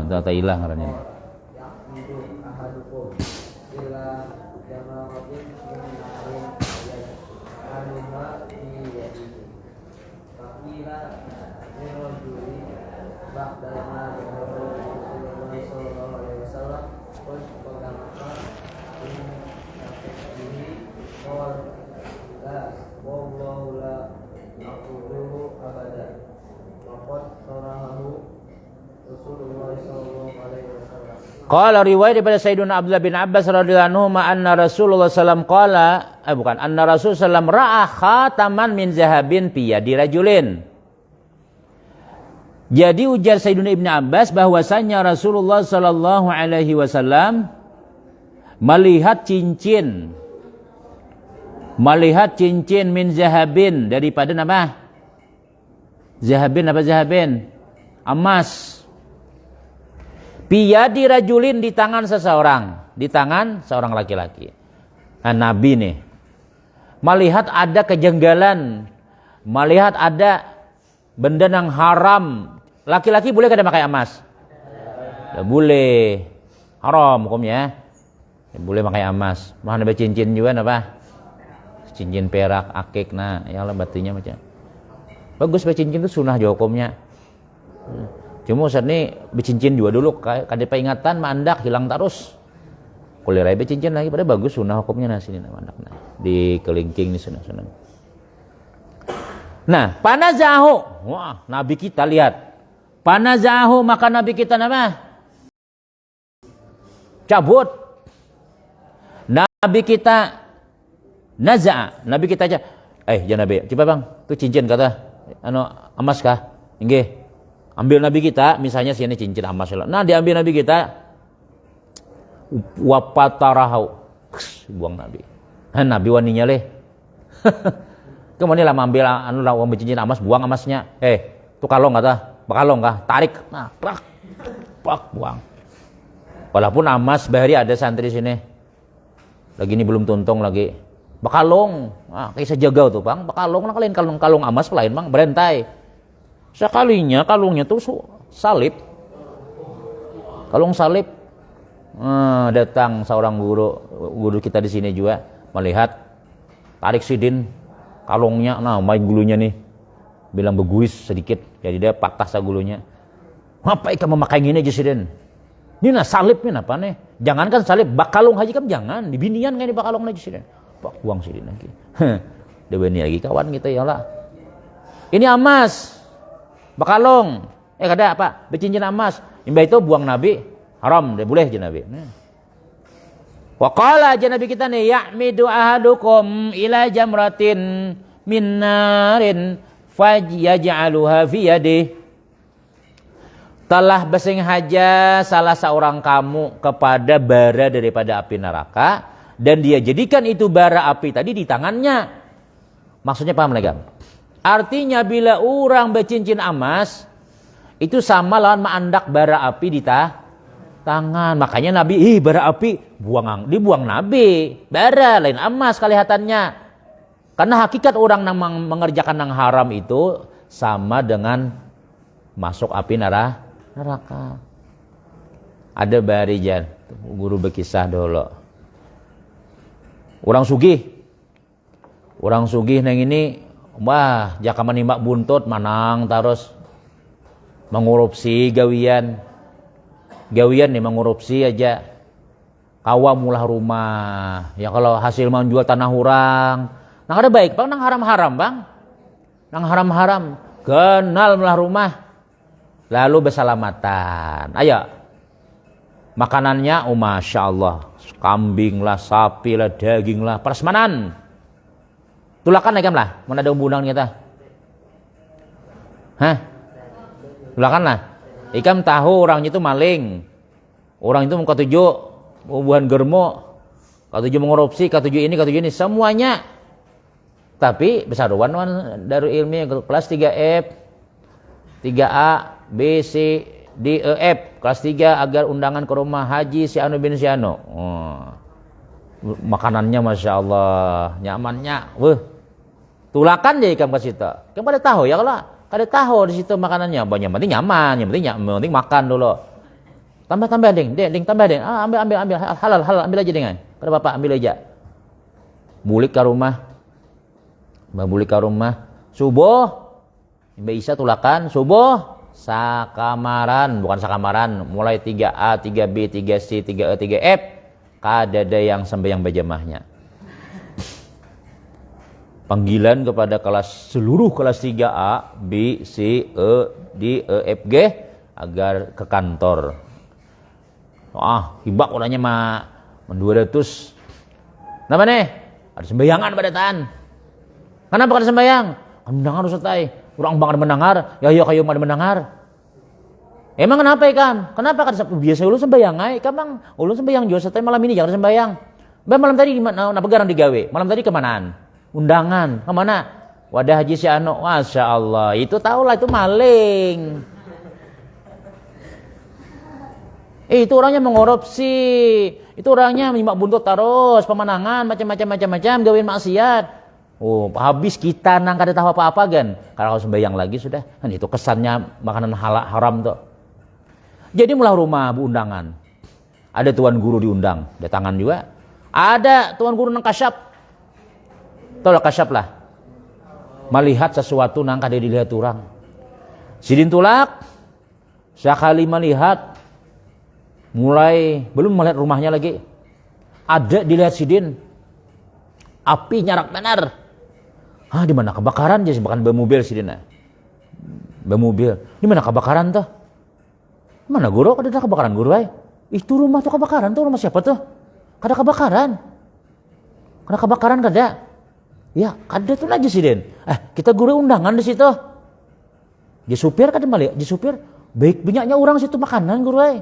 Tata ilah ngarannya. Qala riwayat daripada Sayyidina Abdullah bin Abbas radhiyallahu anhu anna Rasulullah sallam qala anna Rasul sallam ra'a khataman min zahabin fi yadi rajulin. Jadi ujar Sayyidina Ibnu Abbas bahwasanya Rasulullah sallallahu alaihi wasallam melihat cincin min zahabin daripada nama zahabin emas. Piyadi rajulin di tangan seseorang, di tangan seorang laki-laki. Nah, Nabi nih melihat ada kejanggalan, melihat ada benda yang haram. Laki-laki boleh kada pakai emas? Tidak boleh, haram hukumnya. Boleh pakai emas. Mana ada cincin juga apa? Cincin perak, akik, nah, ya Allah batunya macam. Bagus cincin itu sunnah juga hukumnya. Cuma Ustaz nih bercincin juga dulu, kada peringatan mandak hilang terus. Kulirai bercincin lagi pada bagus sunnah hukumnya nah sini mandak nah. Di kelingking ni sunnah. Nah, panazahu. Wah, Nabi kita lihat. Panazahu maka Nabi kita nama cabut. Nabi kita naza. Nabi kita aja. Jangan Nabi. Coba Bang, tu cincin kata emas kah? Nggih. Ambil Nabi kita, misalnya sini cincin emas. Nah, diambil Nabi kita, wapatarahau, buang Nabi. Nabi waninya leh. Kemudian lah ambil uang cincin emas, buang emasnya. Tu kalong kata, bakalong kah? Tarik, nah, pak, buang. Walaupun emas bahari ada santri sini, lagi ini belum tuntung lagi. Bakalong, kayak sejagau tuh bang, bakalong, nah kalian kalung emas lain bang, berentai. Sekalinya kalungnya tuh salib. Kalung salib. Datang seorang guru kita di sini juga melihat tarik sidin kalungnya, nah main gulunya nih. Bilang beguis sedikit, jadi dia patah gulunya. Ngapa ikan memakai ini aja sidin? Ini nah salib nih apa nih? Jangankan salib, bakalung haji kan jangan, dibinian kan di bakalung aja sidin. Pak buang sidin lagi. Dia bini lagi kawan kita ya lah. Ini emas. Bakalong, kada apa? Bercincin emas. Imbah itu buang Nabi, haram, dia boleh je Nabi. Wa qala aja Nabi kita nih, ya'midu ahadukum ila jamratin min narin fajyaj'aluha fi yadihi. Telah bersengaja salah seorang kamu kepada bara daripada api neraka dan dia jadikan itu bara api tadi di tangannya. Maksudnya paham lagi? Artinya bila orang bercincin emas itu sama lawan menandak bara api di tangan. Makanya Nabi, bara api dibuang Nabi. Bara lain emas kelihatannya. Karena hakikat orang yang mengerjakan yang haram itu sama dengan masuk api neraka. Ada barijan, guru berkisah dulu. Orang sugih neng ini, wah jaka menimba buntut manang terus mengurupsi gawian nih mengurupsi aja. Kawa mulah rumah. Ya kalau hasil menjual tanah orang, nang ada baik bang, nang haram-haram bang, nang haram-haram kenal mulah rumah. Lalu bersalamatan. Ayo. Makanannya, Masya Allah. Kambing lah, sapi lah, daging lah. Prasmanan. Tulakan ikam lah. Mana ada undang kita? Hah? Tulakan lah. Ikam tahu orangnya itu maling. Orang itu katujuh buhan germo. Katujuh mengorupsi, katujuh ini. Semuanya. Tapi besar wan dari ilmiah kelas 3F, 3A, B, C, D, E, F. Kelas 3 agar undangan ke rumah haji si Anu bin si Anu. Makanannya Masya Allah. Nyamannya. Tulakan deh ikan ke situ. Kan pada tahu ya kalau kada tahu di situ makanannya. Yang penting nyaman. Yang penting makan dulu. Tambah ding. Tambah ding. Ambil. Halal. Ambil aja dengan. Kada bapak ambil aja. Bulik ke rumah. Subuh. Mbak Isa tulakan. Subuh. Sakamaran, bukan sakamaran, mulai 3A, 3B, 3C, 3E, 3F, kadada yang sembahyang berjamaahnya. Panggilan kepada seluruh kelas 3A, B, C, E, D, E, F, G agar ke kantor. Hibak orangnya mah 200. Kenapa nih? Ada sembayangan pada tan. Kenapa kada sembayang? Undangan harus selesai. Orang bang ada mendengar, ya kayu ada mendengar. Emang kenapa ikan? Kenapa kan biasa ulun sembayang ai, bang. Ulun sembayang juga setelah malam ini jangan sembayang. Bang malam tadi di mana? Napa garang digawe? Malam tadi kemanaan? Undangan kemana? Wadah haji si Ano. Masya Allah, itu tahulah itu maling. Itu orangnya mengorupsi. Itu orangnya menyimak buntut terus, pemanangan macam-macam gawin maksiat. Habis kita nang kada tahu apa-apa kan. Kalau sembahyang lagi sudah. Kan itu kesannya makanan haram tuh. Jadi mulai rumah undangan. Ada tuan guru diundang, datangan juga. Ada tuan guru nang kasyap. Tolak kasyap lah. Melihat sesuatu nang kada dilihat orang. Sidin tulak. Sekali melihat mulai belum melihat rumahnya lagi. Ada dilihat sidin. Api nyarak benar. Di mana kebakaran jadi bahkan bermobil sih dina. Bermobil. Di mana kebakaran tuh? Mana guru? Kada ada kebakaran guru ay. Itu rumah tuh kebakaran tuh rumah siapa tuh? Kada kebakaran. Kada kebakaran kada. Ya, kada tuh aja sih den. Kita guru undangan di situ. Dia supir kada malik, dia supir. Baik banyaknya orang situ makanan guru ay.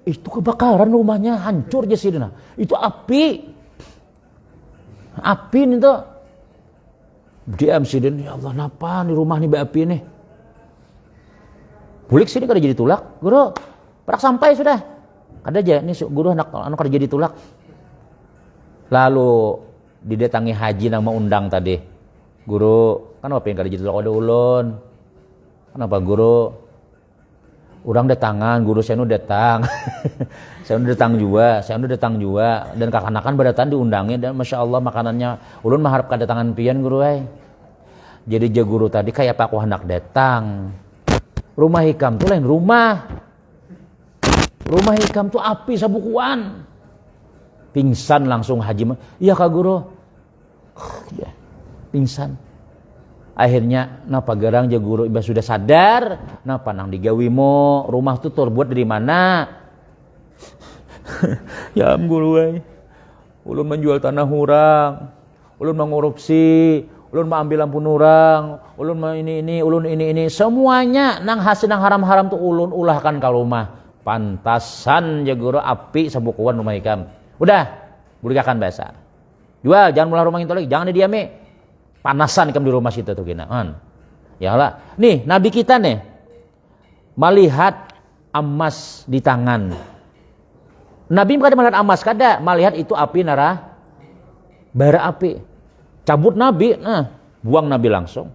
Itu kebakaran rumahnya hancur aja sih dina. Itu api. Api nih tuh. Diam sih den, ya Allah napa di rumah nih api nih. Bulik sini kada jadi tulak, guru. Perak sampai sudah. Kada aja nih guru anak kada jadi tulak. Lalu didatangi haji nang mau undang tadi. Guru, kan apa yang kada jadi tulak ada ulun. Kenapa guru? Orang datangan, guru saya nu datang. Saya nu datang juga dan kakanakan berdatang diundangin dan Masya Allah makanannya ulun mengharap kedatangan pian guru ay. Jadi guru tadi kayak apa aku hendak datang. Rumah hikam tuh lain rumah. Rumah hikam tuh api sabukuan. Pingsan langsung haji. Iya kak guru. Pingsan. Akhirnya napa garang guru iba sudah sadar, napa nang digawimo, rumah tuh terbuat dari mana? Ya guru ulun menjual tanah orang, ulun mengorupsi, ulun mau ambil lampu nurang, ulun mau ini, ulun ini, semuanya nang hasil nang haram-haram tuh ulun ulahkan ke rumah. Pantasan jagoro api sabukuan rumah ikam. Udah, burigakan bahasa. Jual, jangan mulah rumah itu lagi, jangan didiami. Panasan ikam di rumah situ tuh kina. Ya lah. Nih, Nabi kita nih melihat emas di tangan. Nabi kada melihat emas, kada melihat itu api bara api. Cabut Nabi, buang Nabi langsung.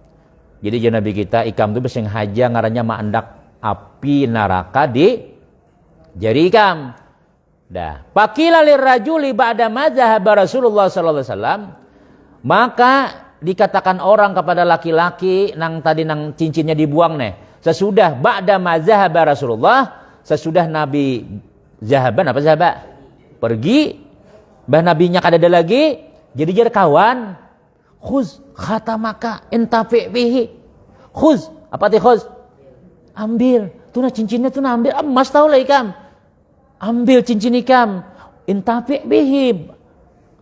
Jadi jangan Nabi kita ikam tuh beseng haja ngarannya maandak api neraka di jari ikam. Dah, pakila lirrajuli ba'da ma zahaba Rasulullah sallallahu alaihi wasallam. Maka dikatakan orang kepada laki-laki nang tadi nang cincinnya dibuang nih. Sesudah ba'da ma zahaba Rasulullah, sesudah Nabi zahaban apa zahaba? Pergi, bah nabinya kada ada lagi, jadi kawan. Khuz khatamaka intafi bihi. Khuz, apa ti khuz? Ambil, tuh nah cincinnya tuh nah ambil, emas tahu lah ikam. Ambil cincin ikam, intafi bihi.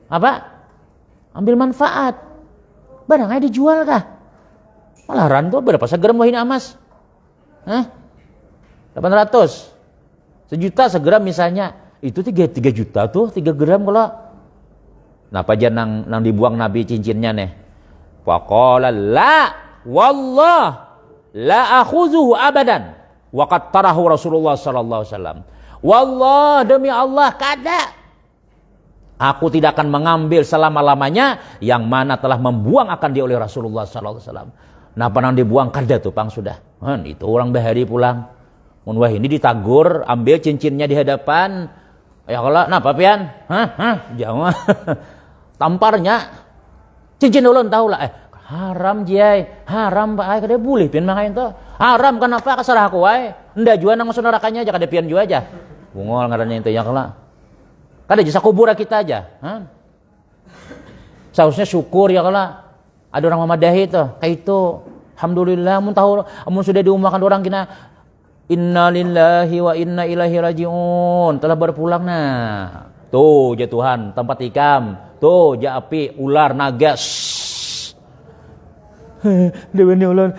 Apa? Ambil manfaat. Barangnya dijual kah? Malah rantu berapa segram wahin emas? 800. Sejuta segram misalnya, itu 3 juta tuh 3 gram kalau. Nah, apa aja nang dibuang Nabi cincinnya nih. Faqala la wallah la akhuzuhu abadan. Wa qad tarahu Rasulullah sallallahu alaihi wasallam. Wallah, demi Allah kada. Aku tidak akan mengambil selama-lamanya yang mana telah membuang akan dia oleh Rasulullah sallallahu alaihi wasallam. Nah, panang dibuang kada tuh pang sudah. Itu orang bahari pulang. Wah ini ditagur, ambil cincinnya di hadapan. Ya kalau, napa pian? Jangan. Tamparnya, cincin ulun tahu lah. Haram jai, haram pak ay kada boleh pian makain to. Haram kenapa kasarah aku ay? Nda jua nang masuk nerakanya aja kada pian jua aja. Bungol ngarannya itu ya kalau. Kada jasa kubur kita aja. Seharusnya syukur ya kalau ada orang memadahi itu. Kayak itu, alhamdulillah mun tahu mun sudah diumumkan orang kina inna lillahi wa inna ilaihi rajiun, telah berpulang nah. Tuh jatuhan tempat ikam, tuh ja api ular naga. Dewan ular.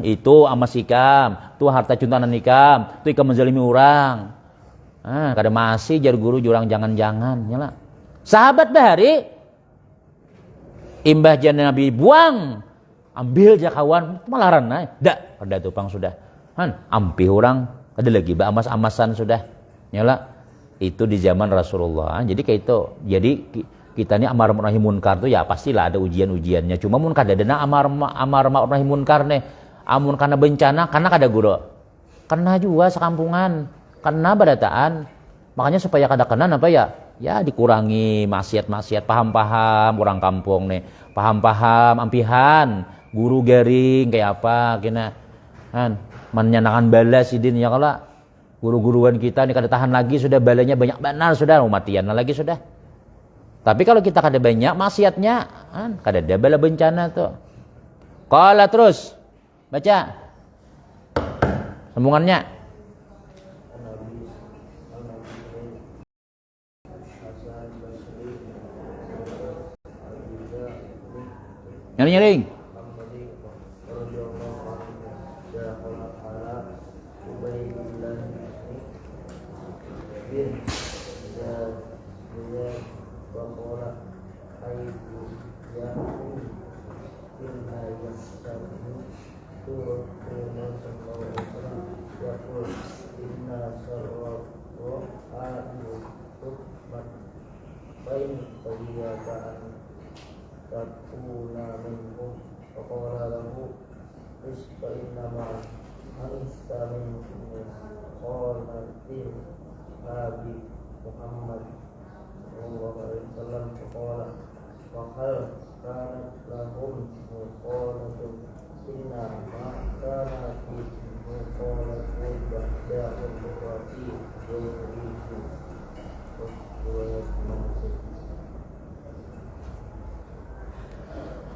Itu amas ikam, tuh harta cuntanan ikam, tuh ikam menzalimi orang. Kada masih jar guru jurang jangan-jangan nyala. Sahabat bahari imbah jan Nabi buang, ambil ja kawan malaran nah. Dak, ada tuh pang sudah. Ampi orang ada lagi emas-emasan sudah nyala itu di zaman Rasulullah. Jadi kayak itu. Jadi kita ini amar ma'ruf nahi munkar tuh ya pastilah ada ujian-ujiannya. Cuma mun kada dena amar ma'ruf nahi munkar nih. Amun karena bencana karena kada guru. Kena juga sekampungan, kena badataan. Makanya supaya kada kena apa ya? Ya dikurangi maksiat-maksiat, paham-paham orang kampung nih. Paham-paham ampihan, guru garing kayak apa kena menyenangkan balas idin ya kalau guru-guruan kita nih kada tahan lagi sudah balanya banyak benar sudah matian lagi sudah. Tapi kalau kita kada banyak maksiatnya kada ada bala bencana tuh. Qala terus baca sambungannya. Nyaring-nyaring.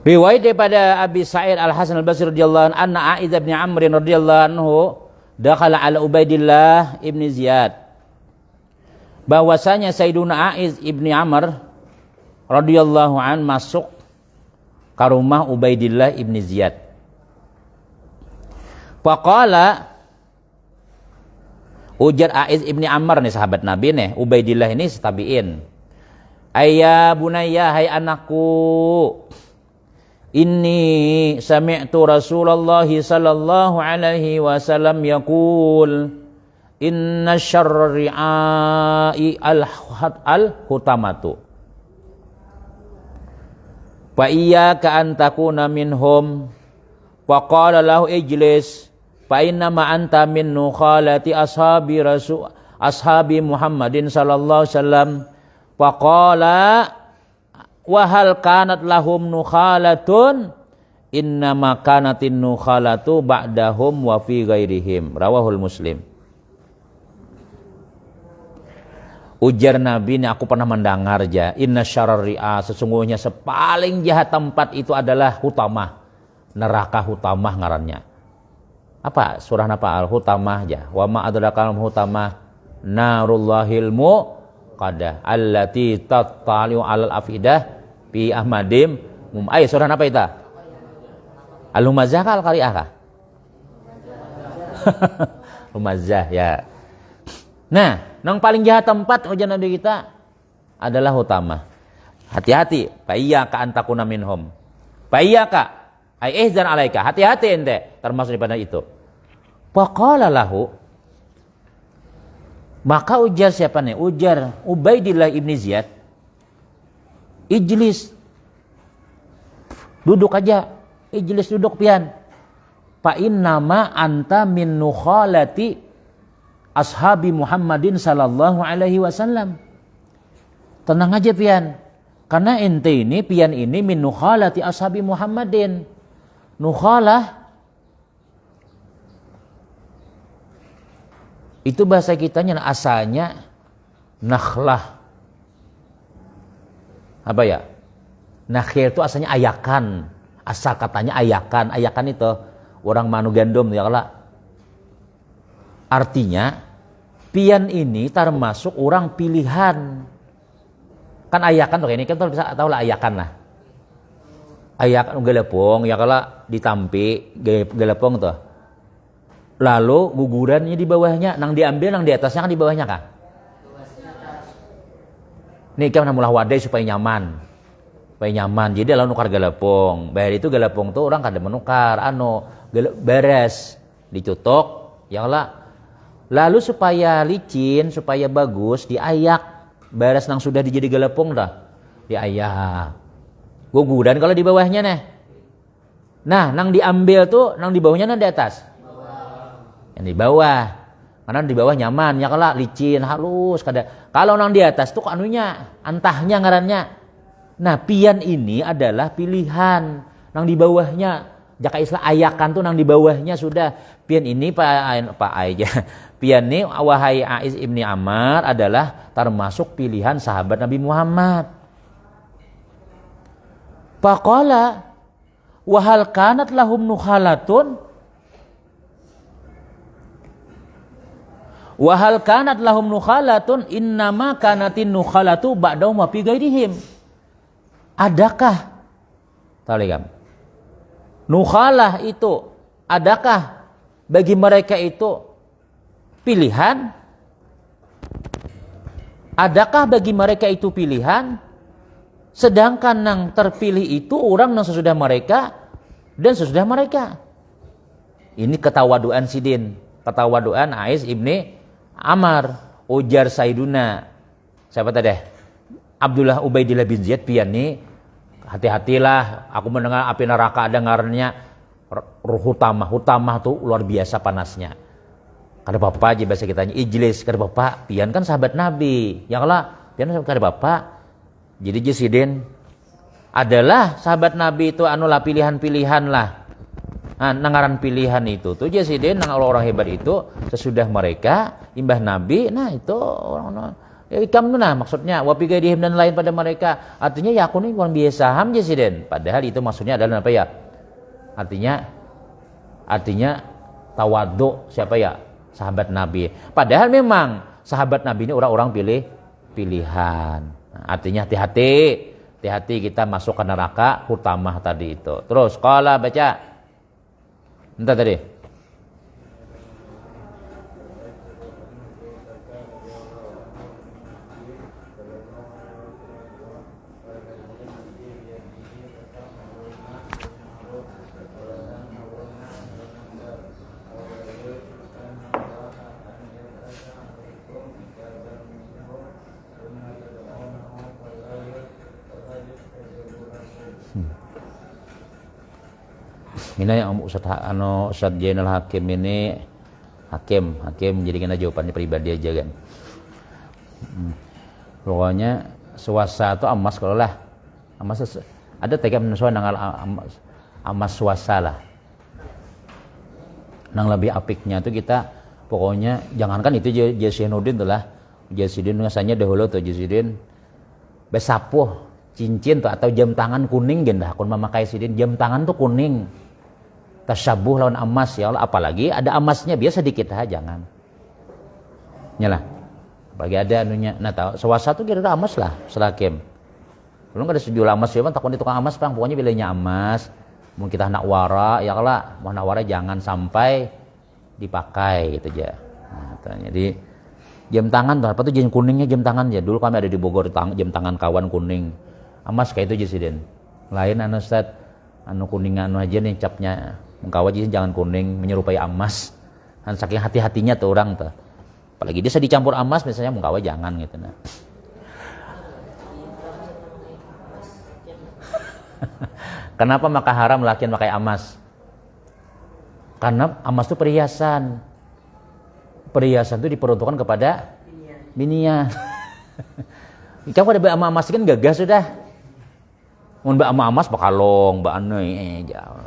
Riwayat daripada Abi Sa'id Al-Hasan Al-Basri radhiyallahu anhu, anna A'idz bin Amr radhiyallahu anhu dakhala ala Ubaidillah ibn Ziyad. Bahwasanya Sayyiduna A'idz ibn Amr radhiyallahu an masuk ke rumah Ubaidillah ibni Ziyad. Faqala, ujar Aiz ibni Ammar nih sahabat Nabi nih, Ubaidillah ini tabi'in. Ayya bunayya, hai anakku, inni sami'tu Rasulullah sallallahu alaihi wasallam yaqul inna syarri'ai al-hutamatu wa iyyaka an takuna minhum wa qala lahu ijlis fa inna ma anta min nukhalati ashabi Muhammadin sallallahu alaihi wasallam wa qala wa hal kanat lahum nukhalatun inna ma kanatin nukhalatu ba'dahum wa fi ghairihim, rawahul Muslim. Ujar Nabi, ini aku pernah mendengar aja, inna syarri'a, sesungguhnya sepaling jahat tempat itu adalah hutamah, neraka hutamah ngarannya. Apa surah apa? Al-Hutamah aja. Wa ma adraka al-hutamah narullahil muqadah allati tattali'u 'alal afidah fi ahmadim surah apa itu? Al-Humazah kah Al-Qari'ah kah? Humazah ya. Nah, yang paling jahat tempat ujian Nabi kita adalah hutamah. Hati-hati, fa iyyaka an takuna minhum. Fa iyyaka ai ihzan alaika, hati-hati ente termasuk daripada itu. Faqala lahu, maka ujar siapa nih? Ujar Ubaidillah ibni Ziyad, ijlis, duduk aja, ijlis duduk pian. Fa innama anta min nukhalati ashabi Muhammadin sallallahu alaihi wasallam. Tenang aja pian, karena ente ini pian ini min nukhalati ashabi Muhammadin. Nukhalah itu bahasa kitanya asalnya nakhlah. Apa ya? Nakhir itu asalnya ayakan. Asal katanya ayakan. Ayakan itu orang manu gandum ya kalau. Artinya pian ini termasuk orang pilihan. Kan ayakan tuh ini kan bisa tahu lah ayakan lah. Ayakan gelepong ya kalau ditampi gelepong tuh. Lalu gugurannya di bawahnya, nang diambil nang di atasnya kan di bawahnya kah? Nih kan namulah wadai supaya nyaman. Supaya nyaman. Jadi lalu nukar gelepong. Bayar itu gelepong tuh orang kada menukar beres dicutok ya lah. Lalu supaya licin, supaya bagus diayak. Beres nang sudah dijadi gelepong dah. Diayak. Guguran kalau di bawahnya nih. Nah, nang diambil tuh nang di bawahnya nang di atas. Yang di bawah, karena di bawah nyaman, ya kalau licin, halus, kalau nang di atas tuh anunya, antahnya ngarannya. Nah, pian ini adalah pilihan, nang di bawahnya, jaka istilah ayakan tuh nang di bawahnya sudah. Pian ini Pak aja, pian ini wahai Aiz ibni Ammar adalah termasuk pilihan sahabat Nabi Muhammad. Faqala wa hal kanat lahum nukhalatun wahal kanat lahum nukhalatun innama kanatin nukhalatu ba'dahum wa fi ghairihim. Adakah taligam nukhalah itu adakah bagi mereka itu pilihan? Adakah bagi mereka itu pilihan? Sedangkan yang terpilih itu orang yang sesudah mereka dan sesudah mereka. Ini ketawaduan Sidin, ketawaduan Aiz ibni Ammar. Ujar Sayyiduna siapa tadi? Abdullah Ubaidillah bin Ziyad pian nih, hati-hatilah, aku mendengar api neraka ada ngarannya hutamah tuh luar biasa panasnya. Kada bapak aja bahasa kitanya ijlis, kada bapak pian kan sahabat Nabi. Yang lah pian kada bapak. Jadi Sidin adalah sahabat Nabi itu anulah pilihan-pilihan lah. Nah, nangaran pilihan itu tuh Sidin nang orang hebat itu sesudah mereka imbah Nabi, nah itu orang ikam tuh nah maksudnya wapi gaidihim dan lain pada mereka. Artinya ya aku nih orang biasa ham Sidin. Padahal itu maksudnya adalah apa ya? Artinya tawadhu siapa ya? Sahabat Nabi. Padahal memang sahabat Nabi ini orang-orang pilihan. Nah, artinya hati-hati hati-hati kita masuk ke neraka hutamah tadi itu. Terus qala baca. Entah tadi. Ini yang Ustaz Jainal Hakim ini hakim jadi kena jawabannya pribadi aja kan. Pokoknya swasta itu amas kalau lah. Amas ada tegak menyesuaikan dengan amas swasta lah. Nang lebih apiknya tuh kita pokoknya jangankan itu Jasinudin tuh lah. Jasinudin ngasanya dahulu tuh Jasinudin besapuh cincin tuh atau jam tangan kuning gendah kun memakai sidin jam tangan tuh kuning. Tasyabuh lawan emas ya Allah, apalagi ada emasnya biasa dikit aja jangan. Nyalah. Apalagi ada anunya. Nah, tahu swasta tuh kira-kira emas lah, selakim. Belum ada sejual emas ya, takut di tukang emas, Bang. Pokoknya bilangnya emas. Mungkin kita nak wara, ya Allah, mau wara jangan sampai dipakai gitu aja. Nah, jadi jam tangan tuh apa tuh jam kuningnya jam tangan ya. Dulu kami ada di Bogor jam tangan kawan kuning. Emas kayak itu Jasiden. Lain anu Ustaz, anu kuning anu aja nih capnya. Mengkawat jangan kuning menyerupai emas. Dan saking hati-hatinya tuh orang tuh. Apalagi dia dicampur emas misalnya mengkawat jangan gitu nah. Kenapa maka haram laki pakai emas? Karena emas itu perhiasan. Perhiasan itu diperuntukkan kepada binian. Kamu ada emas kan gagah sudah. Mun mbak emas bakalong, mbak anu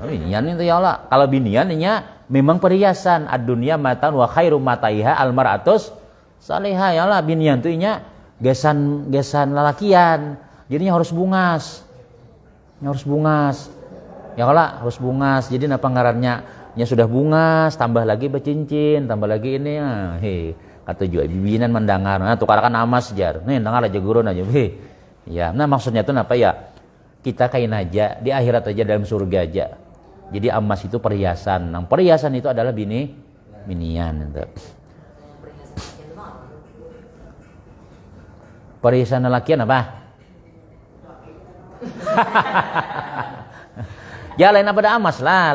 binian itu ya Allah. Kalau binian nya memang perhiasan. Ad-dunya matan wa khairu mataiha al-mar'atus salihah ya Allah. Binian itu nya gesan lalakian. Jadinya harus bungas. Harus bungas. Ya Allah, harus bungas. Jadi napa ngarannya nya sudah bungas, tambah lagi bercincin, tambah lagi ini kata juga bibinan mendengar. Nah, tukarakan emas jar. Nih dengar aja gurun aja. Ya, nah maksudnya itu apa ya? Kita kain aja di akhirat aja dalam surga aja. Jadi emas itu perhiasan. Nah, perhiasan itu adalah binian itu. Perhiasan lelakian apa? Ya lain pada emas lah.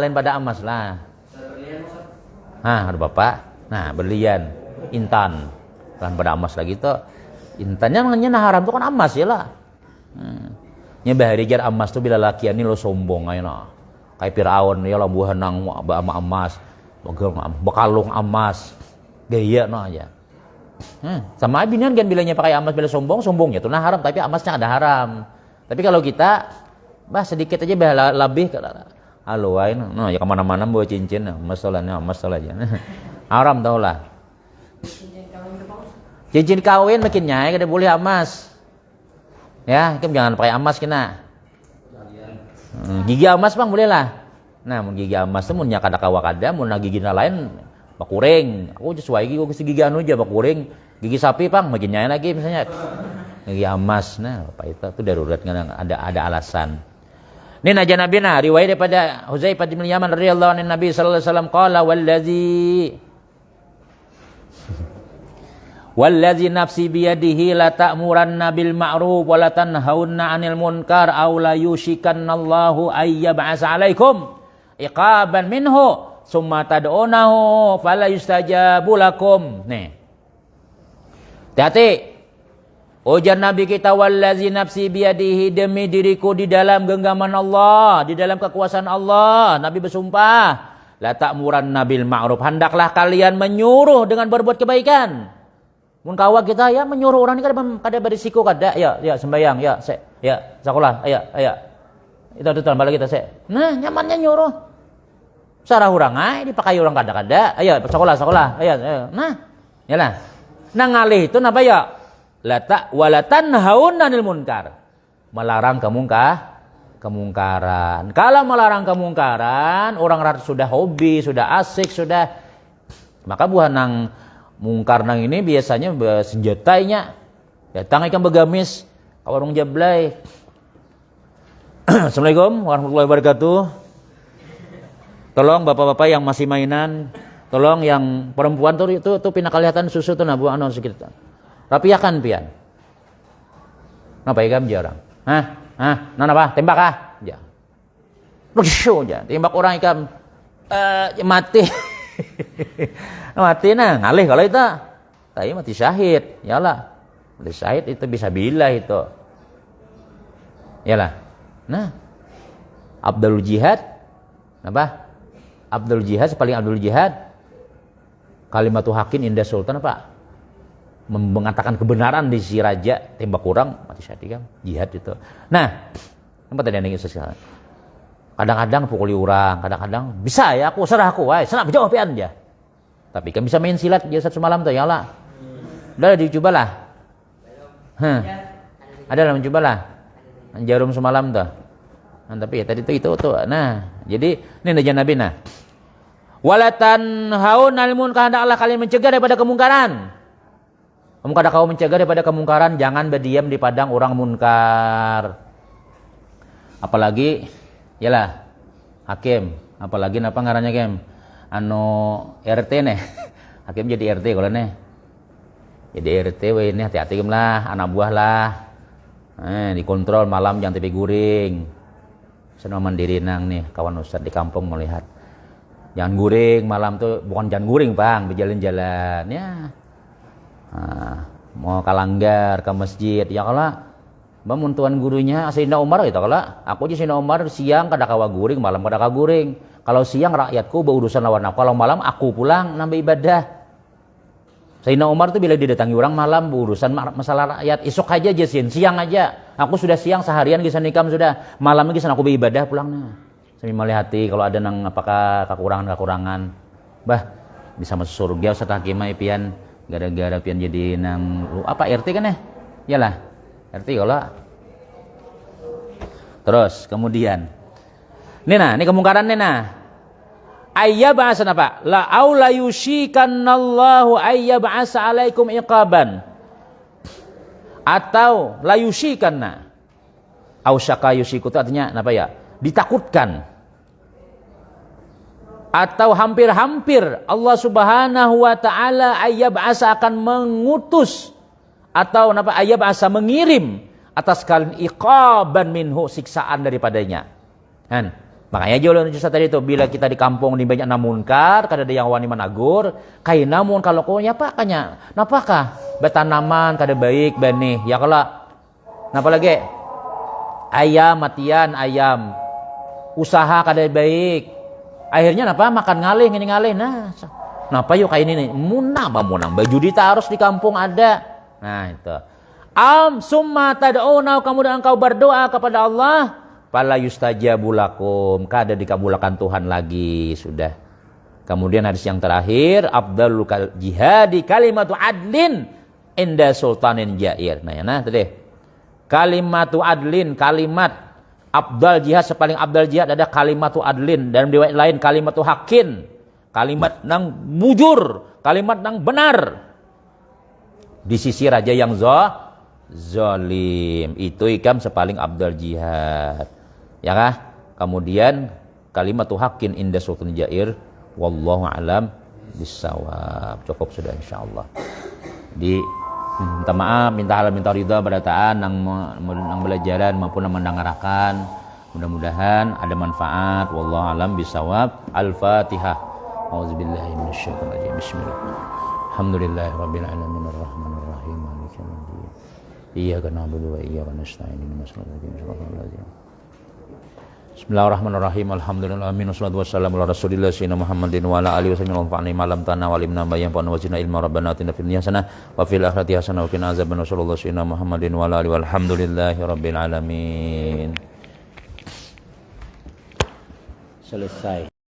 Nah, ada bapak. Nah, berlian, intan. Kan pada emas lagi tuh. Intannya namanya haram tuh kan emas ya lah. Nya bahari jar emas tuh bila lakian ini lo sombong ayeuna. Kayak Firaun ya lah buhanang ama emas, bekalung emas. Gaya no aja. Sama binian kan bilangnya pakai emas bila sombongnya tuh nah haram tapi emasnya ada haram. Tapi kalau kita sedikit aja lebih haluain no ya kemana mana bawa cincin emas aja. Haram tau lah. Cincin kawin makin nyai kada boleh emas. Ya, kan jangan pakai emas kena. Gigi emas Bang boleh lah. Nah, mun gigi emas tuh mun nya kada kawa kada, mun gigi lain bakuring. Aku sesuai gigi anu aja bakuring. Gigi sapi Bang makin nyai lagi misalnya. Gigi emas. Nah, apa itu darurat kadang ada alasan. Ini naja Nabi riwayat daripada Hudzaifah bin Yaman radhiyallahu anhu Nabi sallallahu alaihi wasallam qala wallazi nafsi biyadihi la ta'muranna bil ma'ruf wa la tanhaunna 'anil munkar aw la yushikanallahu ay yab'asa 'alaikum iqaban minhu summa tad'unahu fala yustajabu lakum. Nih. Hati-hati. Ujar Nabi kita wallazi nafsi biyadihi demi diriku di dalam genggaman Allah, di dalam kekuasaan Allah. Nabi bersumpah, la ta'muranna bil ma'ruf. Hendaklah kalian menyuruh dengan berbuat kebaikan. Mun kawa kita ya menyuruh orang ini kada berisiko kada ya sembayang ya sekolah ya itu tambah lagi kita nah nyamannya nyuruh sarah urang dipakai orang kada ayo sekolah ayo nah yalah nah ngalih itu napa ya walatan haunanil munkar melarang kemungkaran. Kalau melarang kemungkaran orang sudah hobi sudah asik sudah maka buah nang mungkar nang ini biasanya senjatanya datang ikan begamis ke warung jablay Assalamualaikum warahmatullahi wabarakatuh. Tolong bapak-bapak yang masih mainan, tolong yang perempuan tuh pina kelihatan susu tuh nabu anon sekitar. Rapiakan pian. Napa igam jarang? Nana apa? Tembak ah? Ya. Rusyo ya, tembak orang ikam mati. Mati nah, ngalih kalau itu. Tapi mati syahid, yalah. Mati syahid itu bisa bila itu. Yalah. Nah, Abdul Jihad, apa? Abdul Jihad paling Abdul Jihad. Kalimatul hakin indah sultan apa? Mengatakan kebenaran di si raja, tembak kurang mati syahid kan? Jihad itu. Nah, apa tadi yang ingin saya kadang-kadang pukuli orang, kadang-kadang bisa ya aku serah aku, senang jawaban dia. Tapi kan bisa main silat dia satu malam tuh, ya lah. Udah dicobalah. Ada lah mencobalah. Jarum semalam tuh. Nah, tapi ya tadi itu tuh. Nah, jadi ini najan Nabi nah. Walatan haun alimun kehendaklah kalian mencegah daripada kemungkaran. Kamu kada kau mencegah daripada kemungkaran, jangan berdiam di padang orang munkar. Apalagi yalah hakim, apalagi napa ngarannya kem? RT nih. Hakim jadi RT kalau nih. Jadi RT we ini hati-hati lah, anak buah lah. Dikontrol malam jangan tepi guring. Senang mandiri nang nih kawan ustad di kampung melihat. Jangan guring malam tuh, bukan jangan guring bang, berjalan-jalan ya. Mau kalanggar ke masjid ya kalau bangun tuan gurunya Sayyidina Umar gitu kalau aku aja Sayyidina Umar siang kada kawa guring, malam kada kawa guring. Kalau siang rakyatku berurusan lawan aku, kalau malam aku pulang nambah ibadah. Sayyidina Umar tuh bila didatangi orang malam berurusan masalah rakyat, esok aja siang aja. Aku sudah siang seharian kisah nikam sudah, malam kisah aku beribadah pulang nah. Sambil melihat kalau ada nang apakah kekurangan, bah bisa masuk surga Ustaz Hakimah pian gara-gara pian jadi nang apa RT kan ya? Iyalah. RT kalau. Terus kemudian ini kemungkaran nah. Ayyab'asa apa? La aula yushikanallahu ayyab'asa alaikum iqaban. Atau la yushikanna. Ausyaka yushiku itu artinya apa ya? Ditakutkan. Atau hampir-hampir Allah Subhanahu wa taala ayyab'asa akan mengutus atau apa ayyab'asa mengirim atas kalian iqaban minhu siksaan daripadanya. Kan? Makanya jauh tadi itu bila kita di kampung di banyak namunkar, kada ada yang wani managur, kai namun kalau kau nyapa kanya, napakah betanaman kada baik bani, ya kalau napa lagi? Ayam matian ayam. Usaha kada baik. Akhirnya napa makan ngalih ngini ngalih. Nah, napa yuk kayak ini nih? Munang baju ditaruh di kampung ada. Nah, itu. Summa tad'una kemudian engkau berdoa kepada Allah fala yustajabu lakum, kada dikabulkan Tuhan lagi sudah. Kemudian hadis yang terakhir, afdalul jihadi kalimatu adlin inda sultanin jair. Nah tadi. Kalimatu adlin, kalimat afdal jihad sepaling afdal jihad ada kalimatu adlin, dan riwayat lain kalimatu hakin, kalimat nang bujur, kalimat nang benar di sisi raja yang zalim. Itu ikam sepaling afdal jihad. Ya kah? Kemudian kalimatu hakin inda sultan jair, wallahu alam bisawab. Cukup sudah insyaallah. Minta maaf, minta halal, minta ridha pada taan nang belajaran maupun nang mendengarkan. Mudah-mudahan ada manfaat. Wallahu alam bisawab. Al-Fatihah. Auzubillahi minasyaitonir rajim. Bismillah. Alhamdulillahirabbil alamin arrahmanir rahim maliki yaumiddin. Iyyaka na'budu wa iyyaka nasta'in ihdinas siratal mustaqim. Bismillahirrahmanirrahim. Alhamdulillah wassalatu wassalamu ala Rasulillah sayyidina Muhammadin wa ala alihi wasallam wa fa'ni malam tanah wa limna bayyan wa wazina ilma rabbana atina fid dunya hasanah wa fil akhirati hasanah wa qina azaban sallallahu sayyidina Muhammadin wa ala alihi walhamdulillahi rabbil alamin. Selesai.